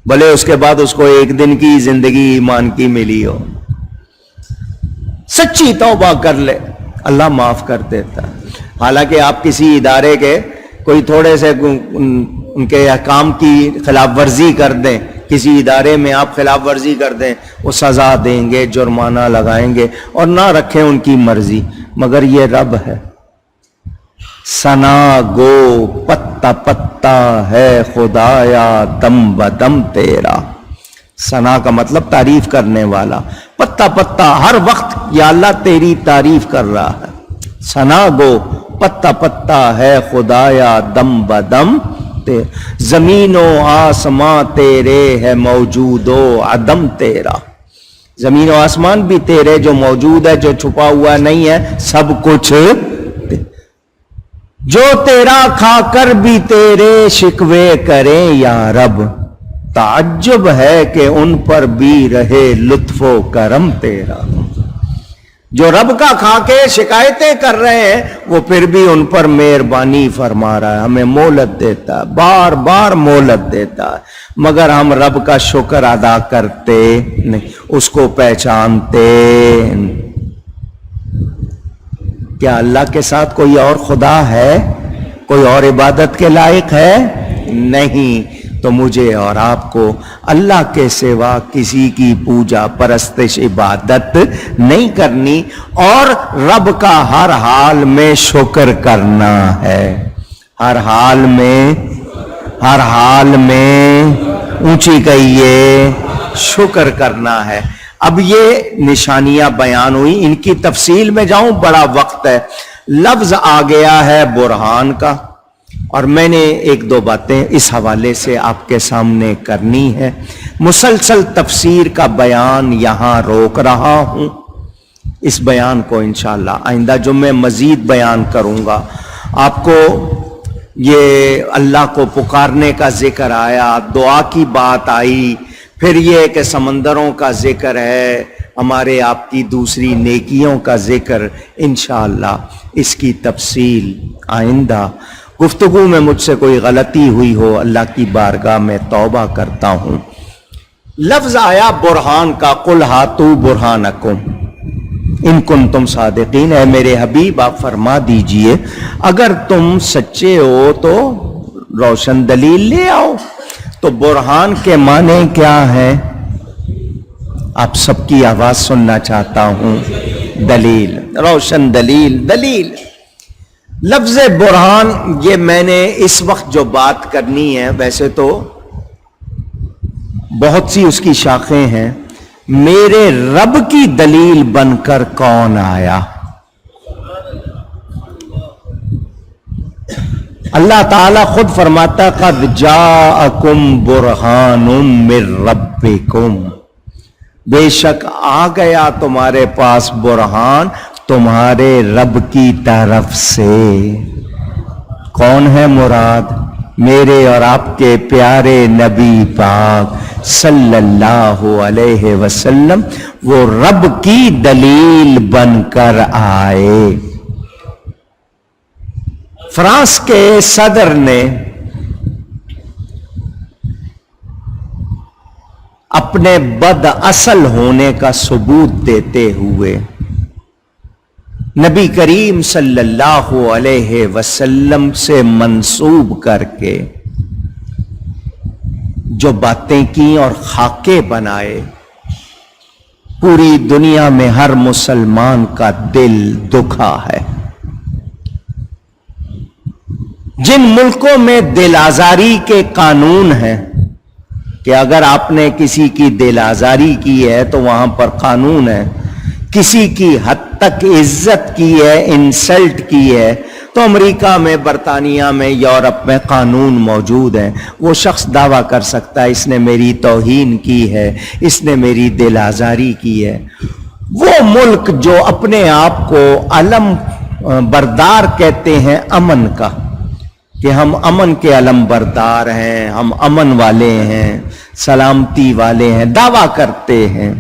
بھلے اس کے بعد اس کو ایک دن کی زندگی ایمان کی ملی ہو۔ سچی توبہ کر لے، اللہ معاف کر دیتا ہے۔ حالانکہ آپ کسی ادارے کے کوئی تھوڑے سے ان کے احکام کی خلاف ورزی کر دیں، کسی ادارے میں آپ خلاف ورزی کر دیں، وہ سزا دیں گے، جرمانہ لگائیں گے اور نہ رکھیں ان کی مرضی، مگر یہ رب ہے۔ ثنا گو پتا پتا ہے خدایا دم بدم تیرا۔ ثنا کا مطلب تعریف کرنے والا، پتا پتا ہر وقت یا اللہ تیری تعریف کر رہا ہے۔ ثنا گو پتا پتا ہے خدایا دم بدم تیرا، زمین و آسمان تیرے ہے موجود و عدم تیرا۔ زمین و آسمان بھی تیرے، جو موجود ہے جو چھپا ہوا نہیں ہے، سب کچھ جو تیرا کھا کر بھی تیرے شکوے کریں یا رب، تعجب ہے کہ ان پر بھی رہے لطف و کرم تیرا۔ جو رب کا کھا کے شکایتیں کر رہے ہیں وہ پھر بھی ان پر مہربانی فرما رہا ہے، ہمیں مہلت دیتا ہے، بار بار مہلت دیتا ہے، مگر ہم رب کا شکر ادا کرتے نہیں، اس کو پہچانتے نہیں۔ کیا اللہ کے ساتھ کوئی اور خدا ہے؟ کوئی اور عبادت کے لائق ہے؟ نہیں۔ تو مجھے اور آپ کو اللہ کے سوا کسی کی پوجا پرستش عبادت نہیں کرنی، اور رب کا ہر حال میں شکر کرنا ہے، ہر حال میں، ہر حال میں اونچی کہیے شکر کرنا ہے۔ اب یہ نشانیاں بیان ہوئی، ان کی تفصیل میں جاؤں بڑا وقت ہے۔ لفظ آ گیا ہے برہان کا، اور میں نے ایک دو باتیں اس حوالے سے آپ کے سامنے کرنی ہے۔ مسلسل تفسیر کا بیان یہاں روک رہا ہوں، اس بیان کو انشاءاللہ آئندہ جمعے مزید بیان کروں گا۔ آپ کو یہ اللہ کو پکارنے کا ذکر آیا، دعا کی بات آئی، پھر یہ کہ سمندروں کا ذکر ہے، ہمارے آپ کی دوسری نیکیوں کا ذکر، انشاءاللہ اس کی تفصیل آئندہ۔ گفتگو میں مجھ سے کوئی غلطی ہوئی ہو، اللہ کی بارگاہ میں توبہ کرتا ہوں۔ لفظ آیا برہان کا، قل ہاتو برہانکم ان کنتم صادقین، اے میرے حبیب آپ فرما دیجئے اگر تم سچے ہو تو روشن دلیل لے آؤ۔ تو برہان کے معنی کیا ہے؟ آپ سب کی آواز سننا چاہتا ہوں۔ دلیل، روشن دلیل، دلیل۔ لفظ برہان یہ میں نے اس وقت جو بات کرنی ہے، ویسے تو بہت سی اس کی شاخیں ہیں۔ میرے رب کی دلیل بن کر کون آیا؟ اللہ تعالیٰ خود فرماتا قد جاءکم برہان من ربکم، بے شک آ گیا تمہارے پاس برہان تمہارے رب کی طرف سے۔ کون ہے مراد؟ میرے اور آپ کے پیارے نبی پاک صلی اللہ علیہ وسلم، وہ رب کی دلیل بن کر آئے۔ فرانس کے صدر نے اپنے بد اصل ہونے کا ثبوت دیتے ہوئے نبی کریم صلی اللہ علیہ وسلم سے منسوب کر کے جو باتیں کی اور خاکے بنائے، پوری دنیا میں ہر مسلمان کا دل دکھا ہے۔ جن ملکوں میں دل آزاری کے قانون ہیں کہ اگر آپ نے کسی کی دل آزاری کی ہے تو وہاں پر قانون ہے، کسی کی حد تک عزت کی ہے، انسلٹ کی ہے تو امریکہ میں، برطانیہ میں، یورپ میں قانون موجود ہیں. وہ شخص دعویٰ کر سکتا ہے اس نے میری توہین کی ہے، اس نے میری دل آزاری کی ہے. وہ ملک جو اپنے آپ کو علم بردار کہتے ہیں امن کا، کہ ہم امن کے علم بردار ہیں، ہم امن والے ہیں، سلامتی والے ہیں، دعویٰ کرتے ہیں،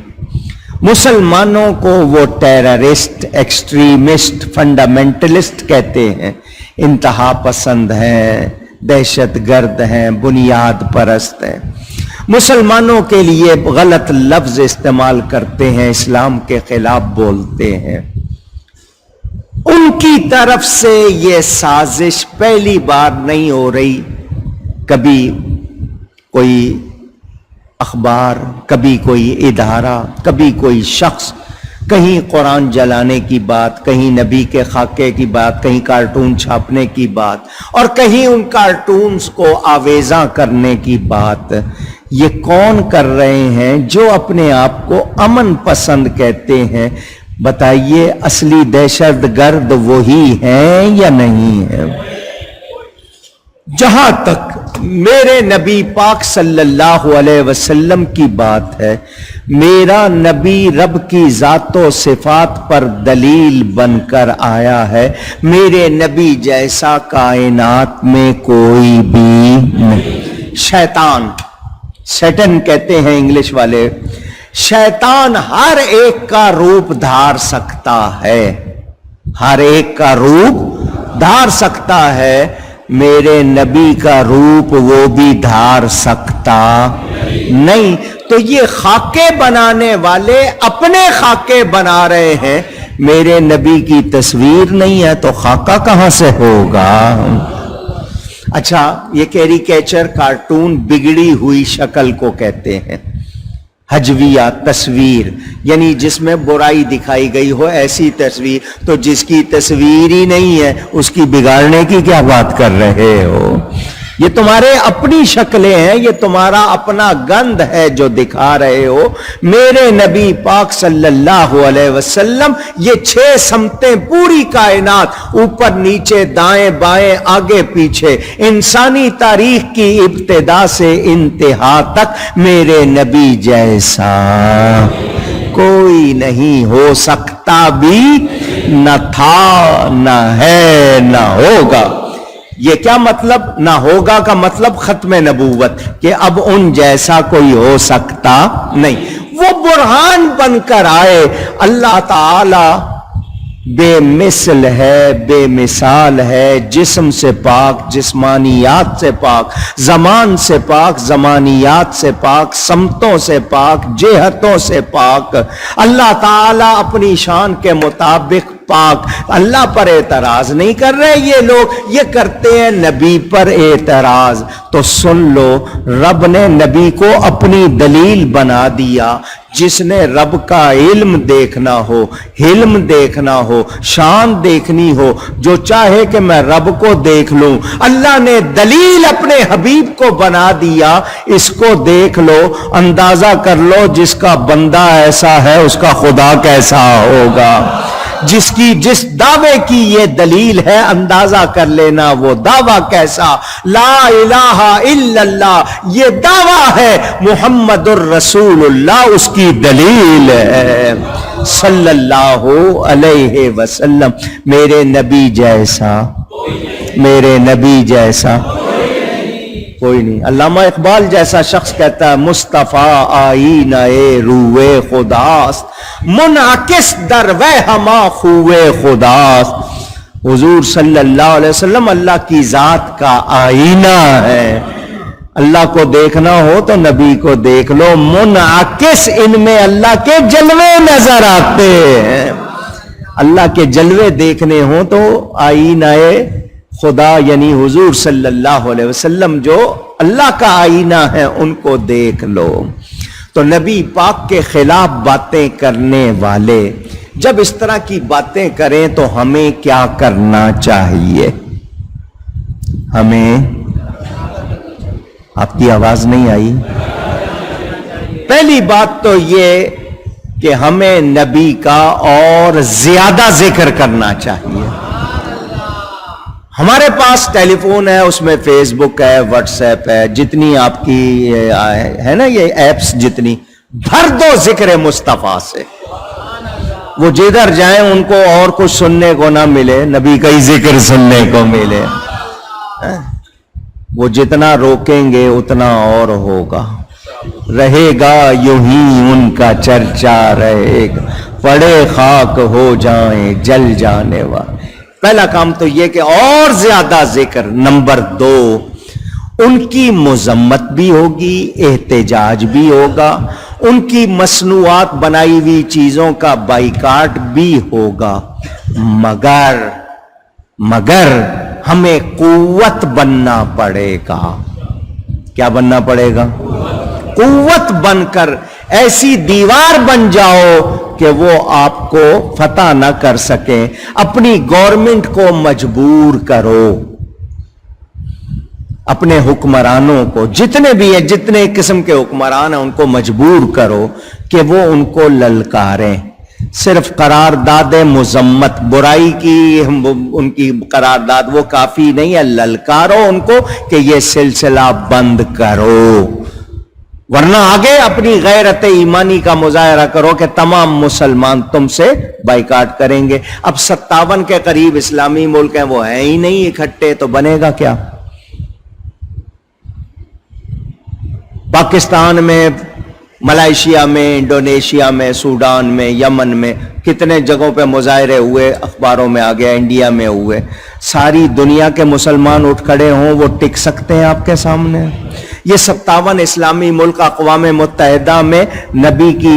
مسلمانوں کو وہ ٹیررسٹ، ایکسٹریمسٹ، فنڈامنٹلسٹ کہتے ہیں، انتہا پسند ہیں، دہشت گرد ہیں، بنیاد پرست ہیں. مسلمانوں کے لیے غلط لفظ استعمال کرتے ہیں، اسلام کے خلاف بولتے ہیں. ان کی طرف سے یہ سازش پہلی بار نہیں ہو رہی. کبھی کوئی اخبار، کبھی کوئی ادارہ، کبھی کوئی شخص، کہیں قرآن جلانے کی بات، کہیں نبی کے خاکے کی بات، کہیں کارٹون چھاپنے کی بات، اور کہیں ان کارٹونز کو آویزاں کرنے کی بات. یہ کون کر رہے ہیں؟ جو اپنے آپ کو امن پسند کہتے ہیں. بتائیے اصلی دہشت گرد وہی ہیں یا نہیں ہیں؟ جہاں تک میرے نبی پاک صلی اللہ علیہ وسلم کی بات ہے، میرا نبی رب کی ذات و صفات پر دلیل بن کر آیا ہے. میرے نبی جیسا کائنات میں کوئی بھی نہیں. شیطان، سیٹن کہتے ہیں انگلش والے، شیطان ہر ایک کا روپ دھار سکتا ہے، ہر ایک کا روپ دھار سکتا ہے. میرے نبی کا روپ وہ بھی دھار سکتا نہیں. تو یہ خاکے بنانے والے اپنے خاکے بنا رہے ہیں. میرے نبی کی تصویر نہیں ہے تو خاکہ کہاں سے ہوگا؟ اچھا، یہ کیریکیچر، کارٹون بگڑی ہوئی شکل کو کہتے ہیں. حجویہ تصویر، یعنی جس میں برائی دکھائی گئی ہو ایسی تصویر. تو جس کی تصویر ہی نہیں ہے اس کی بگاڑنے کی کیا بات کر رہے ہو؟ یہ تمہارے اپنی شکلیں ہیں، یہ تمہارا اپنا گند ہے جو دکھا رہے ہو. میرے نبی پاک صلی اللہ علیہ وسلم یہ 6 سمتیں، پوری کائنات، اوپر نیچے دائیں بائیں آگے پیچھے، انسانی تاریخ کی ابتدا سے انتہا تک میرے نبی جیسا کوئی نہیں ہو سکتا بھی، نہ تھا، نہ ہے، نہ ہوگا. یہ کیا مطلب؟ نہ ہوگا کا مطلب ختم نبوت، کہ اب ان جیسا کوئی ہو سکتا نہیں. وہ برہان بن کر آئے. اللہ تعالی بے مثل ہے، بے مثال ہے، جسم سے پاک، جسمانیات سے پاک، زمان سے پاک، زمانیات سے پاک، سمتوں سے پاک، جہتوں سے پاک. اللہ تعالی اپنی شان کے مطابق پاک. اللہ پر اعتراض نہیں کر رہے یہ لوگ، یہ کرتے ہیں نبی پر اعتراض. تو سن لو، رب نے نبی کو اپنی دلیل بنا دیا. جس نے رب کا علم دیکھنا ہو، حلم دیکھنا ہو، شان دیکھنی ہو، جو چاہے کہ میں رب کو دیکھ لوں، اللہ نے دلیل اپنے حبیب کو بنا دیا. اس کو دیکھ لو، اندازہ کر لو، جس کا بندہ ایسا ہے اس کا خدا کیسا ہوگا. جس دعوے کی یہ دلیل ہے، اندازہ کر لینا وہ دعویٰ کیسا. لا الہ الا اللہ یہ دعویٰ ہے، محمد الرسول اللہ اس کی دلیل ہے صلی اللہ علیہ وسلم. میرے نبی جیسا، میرے نبی جیسا کوئی نہیں. علامہ اقبال جیسا شخص کہتا ہے، مصطفیٰ آئینہ روئے خداست، منعکس در وہما خوئے خداست. حضور صلی اللہ علیہ وسلم اللہ کی ذات کا آئینہ ہے. اللہ کو دیکھنا ہو تو نبی کو دیکھ لو، منعکس ان میں اللہ کے جلوے نظر آتے ہیں. اللہ کے جلوے دیکھنے ہوں تو آئینہ خدا یعنی حضور صلی اللہ علیہ وسلم جو اللہ کا آئینہ ہے ان کو دیکھ لو. تو نبی پاک کے خلاف باتیں کرنے والے جب اس طرح کی باتیں کریں تو ہمیں کیا کرنا چاہیے؟ ہمیں، آپ کی آواز نہیں آئی. پہلی بات تو یہ کہ ہمیں نبی کا اور زیادہ ذکر کرنا چاہیے. ہمارے پاس ٹیلی فون ہے، اس میں فیس بک ہے، واٹس ایپ ہے، جتنی آپ کی ہے نا یہ ایپس جتنی، بھر دو ذکر مصطفیٰ سے. وہ جدھر جائیں ان کو اور کچھ سننے کو نہ ملے، نبی کا ہی ذکر سننے کو ملے. وہ جتنا روکیں گے اتنا اور ہوگا، رہے گا یوں ہی ان کا چرچا رہے گا، پڑے خاک ہو جائیں جل جانے والے. پہلا کام تو یہ کہ اور زیادہ ذکر. نمبر 2، ان کی مذمت بھی ہوگی، احتجاج بھی ہوگا، ان کی مصنوعات بنائی ہوئی چیزوں کا بائیکاٹ بھی ہوگا، مگر ہمیں قوت بننا پڑے گا. کیا بننا پڑے گا؟ قوت بن کر ایسی دیوار بن جاؤ کہ وہ آپ کو فتح نہ کر سکیں. اپنی گورنمنٹ کو مجبور کرو، اپنے حکمرانوں کو، جتنے بھی ہیں، جتنے قسم کے حکمران ہیں، ان کو مجبور کرو کہ وہ ان کو للکاریں. صرف قرارداد مذمت، برائی کی ان کی قرارداد وہ کافی نہیں ہے، للکارو ان کو کہ یہ سلسلہ بند کرو. ورنہ آگے اپنی غیرت ایمانی کا مظاہرہ کرو کہ تمام مسلمان تم سے بائیکاٹ کریں گے. اب 57 کے قریب اسلامی ملک ہیں، وہ ہیں ہی نہیں اکٹھے، تو بنے گا کیا؟ پاکستان میں، ملائیشیا میں، انڈونیشیا میں، سوڈان میں، یمن میں کتنے جگہوں پہ مظاہرے ہوئے، اخباروں میں آ گیا، انڈیا میں ہوئے. ساری دنیا کے مسلمان اٹھ کھڑے ہوں، وہ ٹک سکتے ہیں آپ کے سامنے؟ یہ 57 اسلامی ملک اقوام متحدہ میں نبی کی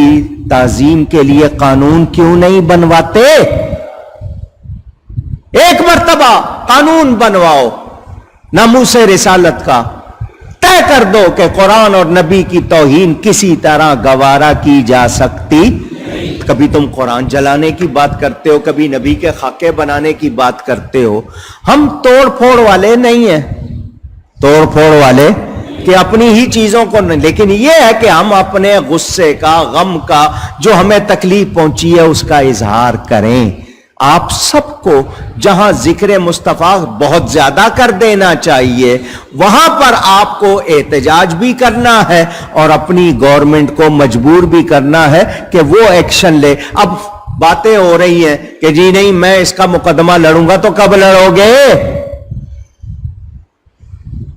تعظیم کے لیے قانون کیوں نہیں بنواتے؟ ایک مرتبہ قانون بنواؤ ناموس رسالت کا، طے کر دو کہ قرآن اور نبی کی توہین کسی طرح گوارا کی جا سکتی. کبھی تم قرآن جلانے کی بات کرتے ہو، کبھی نبی کے خاکے بنانے کی بات کرتے ہو. ہم توڑ پھوڑ والے نہیں ہیں، توڑ پھوڑ والے کہ اپنی ہی چیزوں کو نہیں، لیکن یہ ہے کہ ہم اپنے غصے کا، غم کا، جو ہمیں تکلیف پہنچی ہے اس کا اظہار کریں. آپ سب کو جہاں ذکر مصطفیٰ بہت زیادہ کر دینا چاہیے، وہاں پر آپ کو احتجاج بھی کرنا ہے اور اپنی گورنمنٹ کو مجبور بھی کرنا ہے کہ وہ ایکشن لے. اب باتیں ہو رہی ہیں کہ جی نہیں میں اس کا مقدمہ لڑوں گا، تو کب لڑو گے؟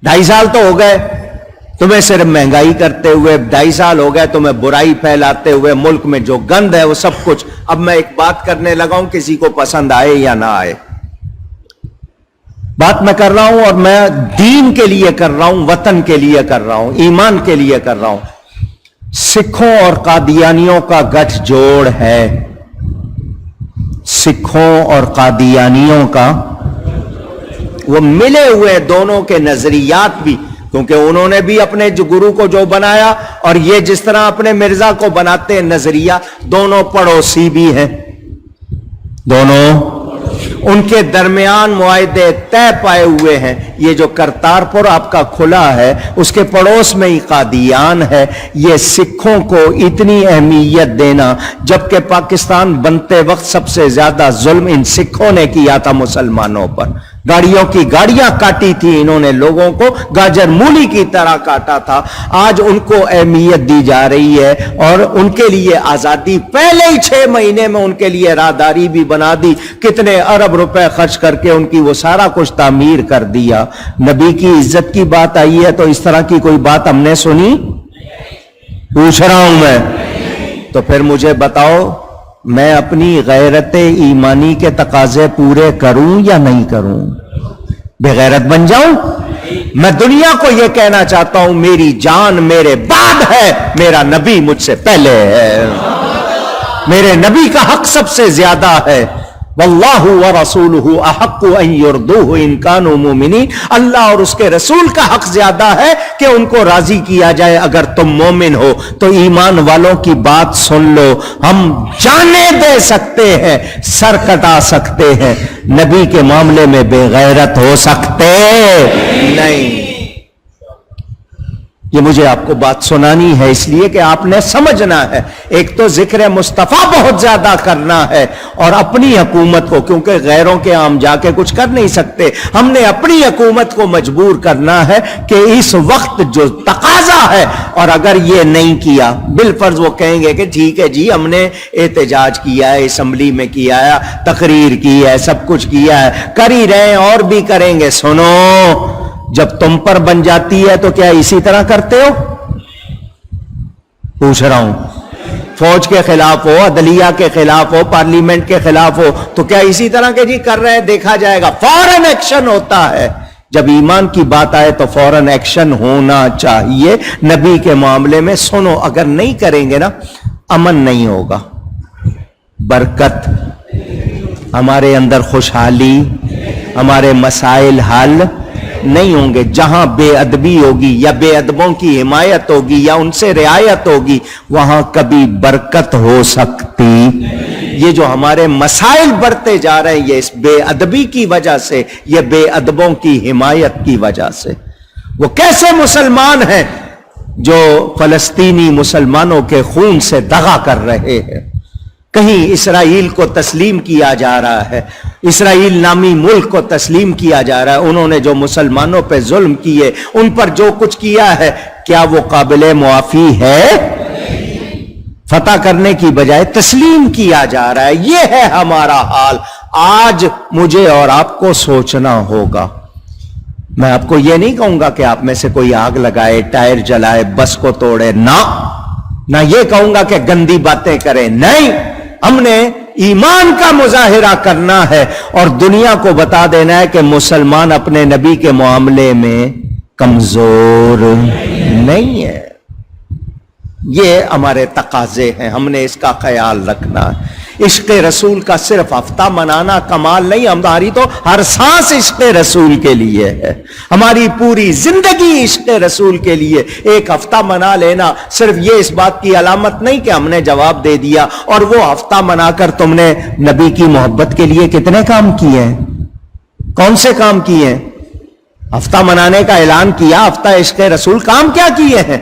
2.5 سال تو ہو گئے تمہیں صرف مہنگائی کرتے ہوئے، 2.5 سال ہو گئے تمہیں برائی پھیلاتے ہوئے، ملک میں جو گند ہے وہ سب کچھ. اب میں ایک بات کرنے لگا ہوں، کسی کو پسند آئے یا نہ آئے، بات میں کر رہا ہوں، اور میں دین کے لیے کر رہا ہوں، وطن کے لیے کر رہا ہوں، ایمان کے لیے کر رہا ہوں. سکھوں اور قادیانیوں کا گٹھ جوڑ ہے، سکھوں اور قادیانیوں کا، وہ ملے ہوئے دونوں کے نظریات بھی، کیونکہ انہوں نے بھی اپنے گرو کو جو بنایا اور یہ جس طرح اپنے مرزا کو بناتے ہیں نظریہ، دونوں پڑوسی بھی ہیں، دونوں ان کے درمیان معاہدے طے پائے ہوئے ہیں. یہ جو کرتارپور آپ کا کھلا ہے اس کے پڑوس میں ہی قادیان ہے. یہ سکھوں کو اتنی اہمیت دینا، جبکہ پاکستان بنتے وقت سب سے زیادہ ظلم ان سکھوں نے کیا تھا مسلمانوں پر. گاڑیوں کی گاڑیاں کاٹی تھی انہوں نے، لوگوں کو گاجر مولی کی طرح کاٹا تھا. آج ان کو اہمیت دی جا رہی ہے اور ان کے لیے آزادی، پہلے ہی 6 مہینے میں ان کے لیے راہداری بھی بنا دی، کتنے ارب روپے خرچ کر کے ان کی وہ سارا کچھ تعمیر کر دیا. نبی کی عزت کی بات آئی ہے تو اس طرح کی کوئی بات ہم نے سنی؟ پوچھ رہا ہوں میں. تو پھر مجھے بتاؤ، میں اپنی غیرت ایمانی کے تقاضے پورے کروں یا نہیں کروں؟ بے غیرت بن جاؤں؟ میں دنیا کو یہ کہنا چاہتا ہوں، میری جان میرے بعد ہے، میرا نبی مجھ سے پہلے ہے، میرے نبی کا حق سب سے زیادہ ہے. واللہ ورسولہ احق ان یرضوہ ان کانوا مومنین. اللہ اور اس کے رسول کا حق زیادہ ہے کہ ان کو راضی کیا جائے اگر تم مومن ہو. تو ایمان والوں کی بات سن لو. ہم جانے دے سکتے ہیں، سر کٹا سکتے ہیں، نبی کے معاملے میں بے غیرت ہو سکتے نہیں. یہ مجھے آپ کو بات سنانی ہے اس لیے کہ آپ نے سمجھنا ہے. ایک تو ذکر مصطفیٰ بہت زیادہ کرنا ہے اور اپنی حکومت کو, کیونکہ غیروں کے ہم جا کے کچھ کر نہیں سکتے, ہم نے اپنی حکومت کو مجبور کرنا ہے کہ اس وقت جو تقاضا ہے, اور اگر یہ نہیں کیا بالفرض وہ کہیں گے کہ ٹھیک ہے جی ہم نے احتجاج کیا ہے, اسمبلی میں کیا ہے, تقریر کی ہے, سب کچھ کیا ہے, کر ہی رہے ہیں اور بھی کریں گے. سنو, جب تم پر بن جاتی ہے تو کیا اسی طرح کرتے ہو؟ پوچھ رہا ہوں. فوج کے خلاف ہو, عدلیہ کے خلاف ہو, پارلیمنٹ کے خلاف ہو, تو کیا اسی طرح کے جی کر رہے ہیں دیکھا جائے گا؟ فوراً ایکشن ہوتا ہے. جب ایمان کی بات آئے تو فوراً ایکشن ہونا چاہیے. نبی کے معاملے میں سنو, اگر نہیں کریں گے نا امن نہیں ہوگا, برکت, ہمارے اندر خوشحالی, ہمارے مسائل حل نہیں ہوں گے. جہاں بے ادبی ہوگی یا بے ادبوں کی حمایت ہوگی یا ان سے رعایت ہوگی وہاں کبھی برکت ہو سکتی. یہ جو ہمارے مسائل بڑھتے جا رہے ہیں یہ اس بے ادبی کی وجہ سے, یہ بے ادبوں کی حمایت کی وجہ سے. وہ کیسے مسلمان ہیں جو فلسطینی مسلمانوں کے خون سے دغا کر رہے ہیں. کہیں اسرائیل کو تسلیم کیا جا رہا ہے, اسرائیل نامی ملک کو تسلیم کیا جا رہا ہے. انہوں نے جو مسلمانوں پہ ظلم کیے, ان پر جو کچھ کیا ہے, کیا وہ قابل معافی ہے؟ فتح کرنے کی بجائے تسلیم کیا جا رہا ہے. یہ ہے ہمارا حال. آج مجھے اور آپ کو سوچنا ہوگا. میں آپ کو یہ نہیں کہوں گا کہ آپ میں سے کوئی آگ لگائے, ٹائر جلائے, بس کو توڑے, نہ یہ کہوں گا کہ گندی باتیں کریں. نہیں, ہم نے ایمان کا مظاہرہ کرنا ہے اور دنیا کو بتا دینا ہے کہ مسلمان اپنے نبی کے معاملے میں کمزور نہیں ہے. یہ ہمارے تقاضے ہیں, ہم نے اس کا خیال رکھنا ہے. عشق رسول کا صرف ہفتہ منانا کمال نہیں, ہماری تو ہر سانس عشق رسول کے لیے ہے, ہماری پوری زندگی عشق رسول کے لیے. ایک ہفتہ منا لینا صرف یہ اس بات کی علامت نہیں کہ ہم نے جواب دے دیا. اور وہ ہفتہ منا کر تم نے نبی کی محبت کے لیے کتنے کام کیے ہیں؟ کون سے کام کیے ہیں؟ ہفتہ منانے کا اعلان کیا, ہفتہ عشق رسول, کام کیا کیے ہیں؟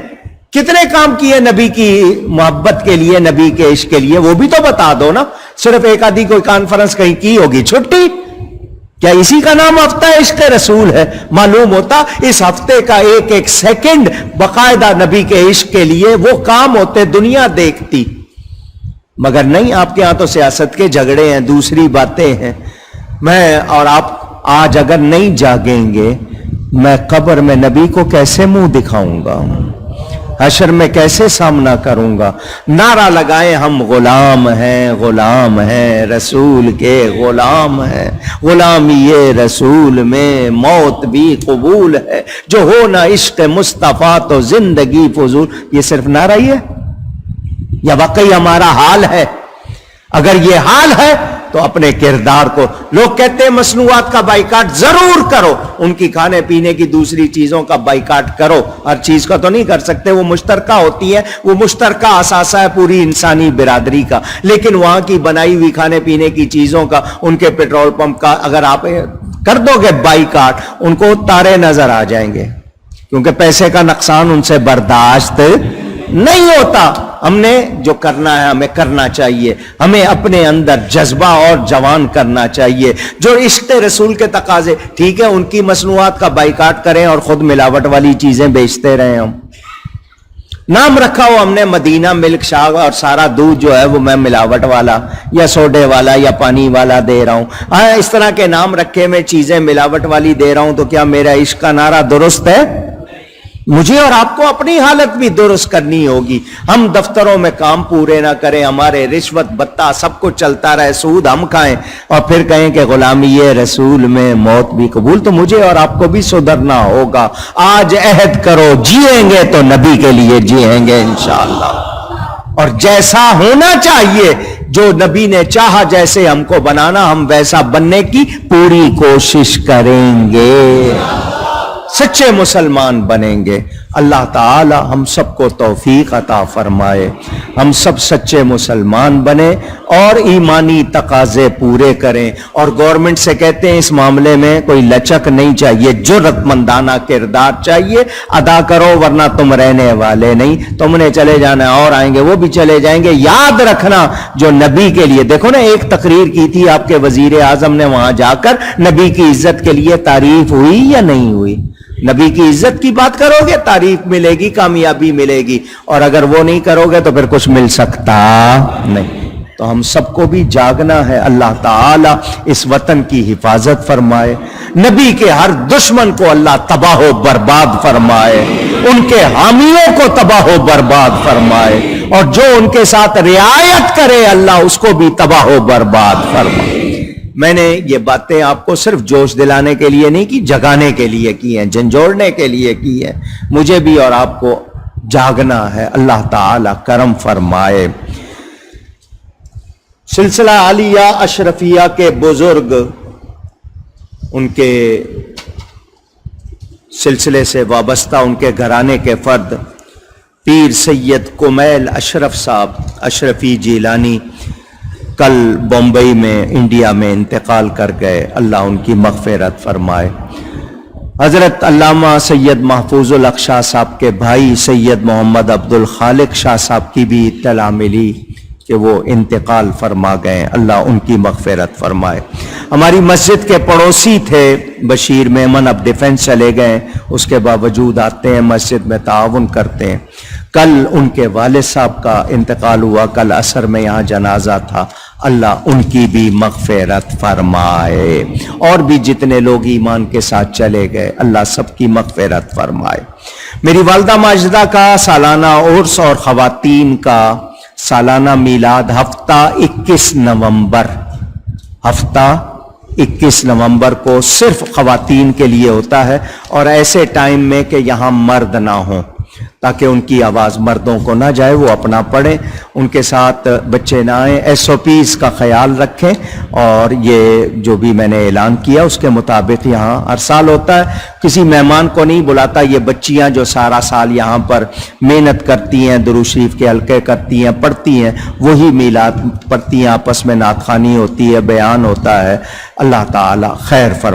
کتنے کام کیے نبی کی محبت کے لیے, نبی کے عشق کے لیے, وہ بھی تو بتا دو نا. صرف ایک آدھی کوئی کانفرنس کہیں کی ہوگی, چھٹی, کیا اسی کا نام ہفتہ عشق رسول ہے؟ معلوم ہوتا اس ہفتے کا ایک ایک سیکنڈ باقاعدہ نبی کے عشق کے لیے وہ کام ہوتے, دنیا دیکھتی. مگر نہیں, آپ کے ہاں تو سیاست کے جھگڑے ہیں, دوسری باتیں ہیں. میں اور آپ آج اگر نہیں جاگیں گے, میں قبر میں نبی کو کیسے منہ دکھاؤں گا, حشر میں کیسے سامنا کروں گا؟ نعرہ لگائیں ہم غلام ہیں, غلام ہیں, رسول کے غلام ہیں, غلامی رسول میں موت بھی قبول ہے, جو ہو نہ عشق مصطفیٰ تو زندگی فضول. یہ صرف نعرہ ہی ہے یا واقعی ہمارا حال ہے؟ اگر یہ حال ہے تو اپنے کردار کو, لوگ کہتے ہیں مصنوعات کا بائیکاٹ ضرور کرو, ان کی کھانے پینے کی دوسری چیزوں کا بائیکاٹ کرو. ہر چیز کا تو نہیں کر سکتے, وہ مشترکہ ہوتی ہے, وہ مشترکہ اثاثہ ہے پوری انسانی برادری کا. لیکن وہاں کی بنائی ہوئی کھانے پینے کی چیزوں کا, ان کے پیٹرول پمپ کا اگر آپ کر دو گے بائیکاٹ, ان کو تارے نظر آ جائیں گے, کیونکہ پیسے کا نقصان ان سے برداشت نہیں ہوتا. ہم نے جو کرنا ہے ہمیں کرنا چاہیے, ہمیں اپنے اندر جذبہ اور جوان کرنا چاہیے. جو عشق رسول کے تقاضے, ٹھیک ہے ان کی مصنوعات کا بائیکاٹ کریں اور خود ملاوٹ والی چیزیں بیچتے رہیں. ہم نام رکھا ہو ہم نے مدینہ ملک شاگ, اور سارا دودھ جو ہے وہ میں ملاوٹ والا یا سوڈے والا یا پانی والا دے رہا ہوں. اس طرح کے نام رکھے میں چیزیں ملاوٹ والی دے رہا ہوں, تو کیا میرا عشق کا نعرہ درست ہے؟ مجھے اور آپ کو اپنی حالت بھی درست کرنی ہوگی. ہم دفتروں میں کام پورے نہ کریں, ہمارے رشوت بتہ سب کچھ چلتا رہے, سود ہم کھائیں, اور پھر کہیں کہ غلامی رسول میں موت بھی قبول. تو مجھے اور آپ کو بھی سدھرنا ہوگا. آج عہد کرو, جیئیں گے تو نبی کے لیے جیئیں گے انشاءاللہ, اور جیسا ہونا چاہیے, جو نبی نے چاہا جیسے ہم کو بنانا, ہم ویسا بننے کی پوری کوشش کریں گے. سچے مسلمان بنیں گے. اللہ تعالی ہم سب کو توفیق عطا فرمائے، ہم سب سچے مسلمان بنے اور ایمانی تقاضے پورے کریں۔ اور گورنمنٹ سے کہتے ہیں اس معاملے میں کوئی لچک نہیں چاہیے، جرأت مندانہ کردار چاہیے، ادا کرو ورنہ تم رہنے والے نہیں، تم نے چلے جانا ہے اور آئیں گے وہ بھی چلے جائیں گے۔ یاد رکھنا جو نبی کے لیے، دیکھو نا ایک تقریر کی تھی آپ کے وزیر اعظم نے، وہاں جا کر نبی کی عزت کے لیے تعریف ہوئی یا نہیں ہوئی؟ نبی کی عزت کی بات کرو گے تعریف ملے گی، کامیابی ملے گی، اور اگر وہ نہیں کرو گے تو پھر کچھ مل سکتا نہیں۔ تو ہم سب کو بھی جاگنا ہے، اللہ تعالی اس وطن کی حفاظت فرمائے، نبی کے ہر دشمن کو اللہ تباہ و برباد فرمائے، ان کے حامیوں کو تباہ و برباد فرمائے، اور جو ان کے ساتھ رعایت کرے اللہ اس کو بھی تباہ و برباد فرمائے۔ میں نے یہ باتیں آپ کو صرف جوش دلانے کے لیے نہیں کی، جگانے کے لیے کی ہیں، جھنجھوڑنے کے لیے کی ہیں۔ مجھے بھی اور آپ کو جاگنا ہے، اللہ تعالی کرم فرمائے۔ سلسلہ عالیہ اشرفیہ کے بزرگ، ان کے سلسلے سے وابستہ ان کے گھرانے کے فرد پیر سید کمیل اشرف صاحب اشرفی جیلانی کل بمبئی میں انڈیا میں انتقال کر گئے، اللہ ان کی مغفرت فرمائے۔ حضرت علامہ سید محفوظ الحق شاہ صاحب کے بھائی سید محمد عبد الخالق شاہ صاحب کی بھی اطلاع ملی کہ وہ انتقال فرما گئے، اللہ ان کی مغفرت فرمائے۔ ہماری مسجد کے پڑوسی تھے بشیر میمن، اب ڈیفنس چلے گئے، اس کے باوجود آتے ہیں مسجد میں تعاون کرتے ہیں۔ کل ان کے والد صاحب کا انتقال ہوا، کل عصر میں یہاں جنازہ تھا، اللہ ان کی بھی مغفرت فرمائے، اور بھی جتنے لوگ ایمان کے ساتھ چلے گئے اللہ سب کی مغفرت فرمائے۔ میری والدہ ماجدہ کا سالانہ عرس اور خواتین کا سالانہ میلاد ہفتہ 21 نومبر، ہفتہ 21 نومبر کو صرف خواتین کے لیے ہوتا ہے، اور ایسے ٹائم میں کہ یہاں مرد نہ ہوں تاکہ ان کی آواز مردوں کو نہ جائے، وہ اپنا پڑھیں، ان کے ساتھ بچے نہ آئیں، SOPs کا خیال رکھیں، اور یہ جو بھی میں نے اعلان کیا اس کے مطابق یہاں ہر سال ہوتا ہے۔ کسی مہمان کو نہیں بلاتا، یہ بچیاں جو سارا سال یہاں پر محنت کرتی ہیں، درود شریف کے حلقے کرتی ہیں، پڑھتی ہیں، وہی میلاد پڑھتی ہیں، آپس میں نعت خوانی ہوتی ہے، بیان ہوتا ہے۔ اللہ تعالی خیر فرمائے۔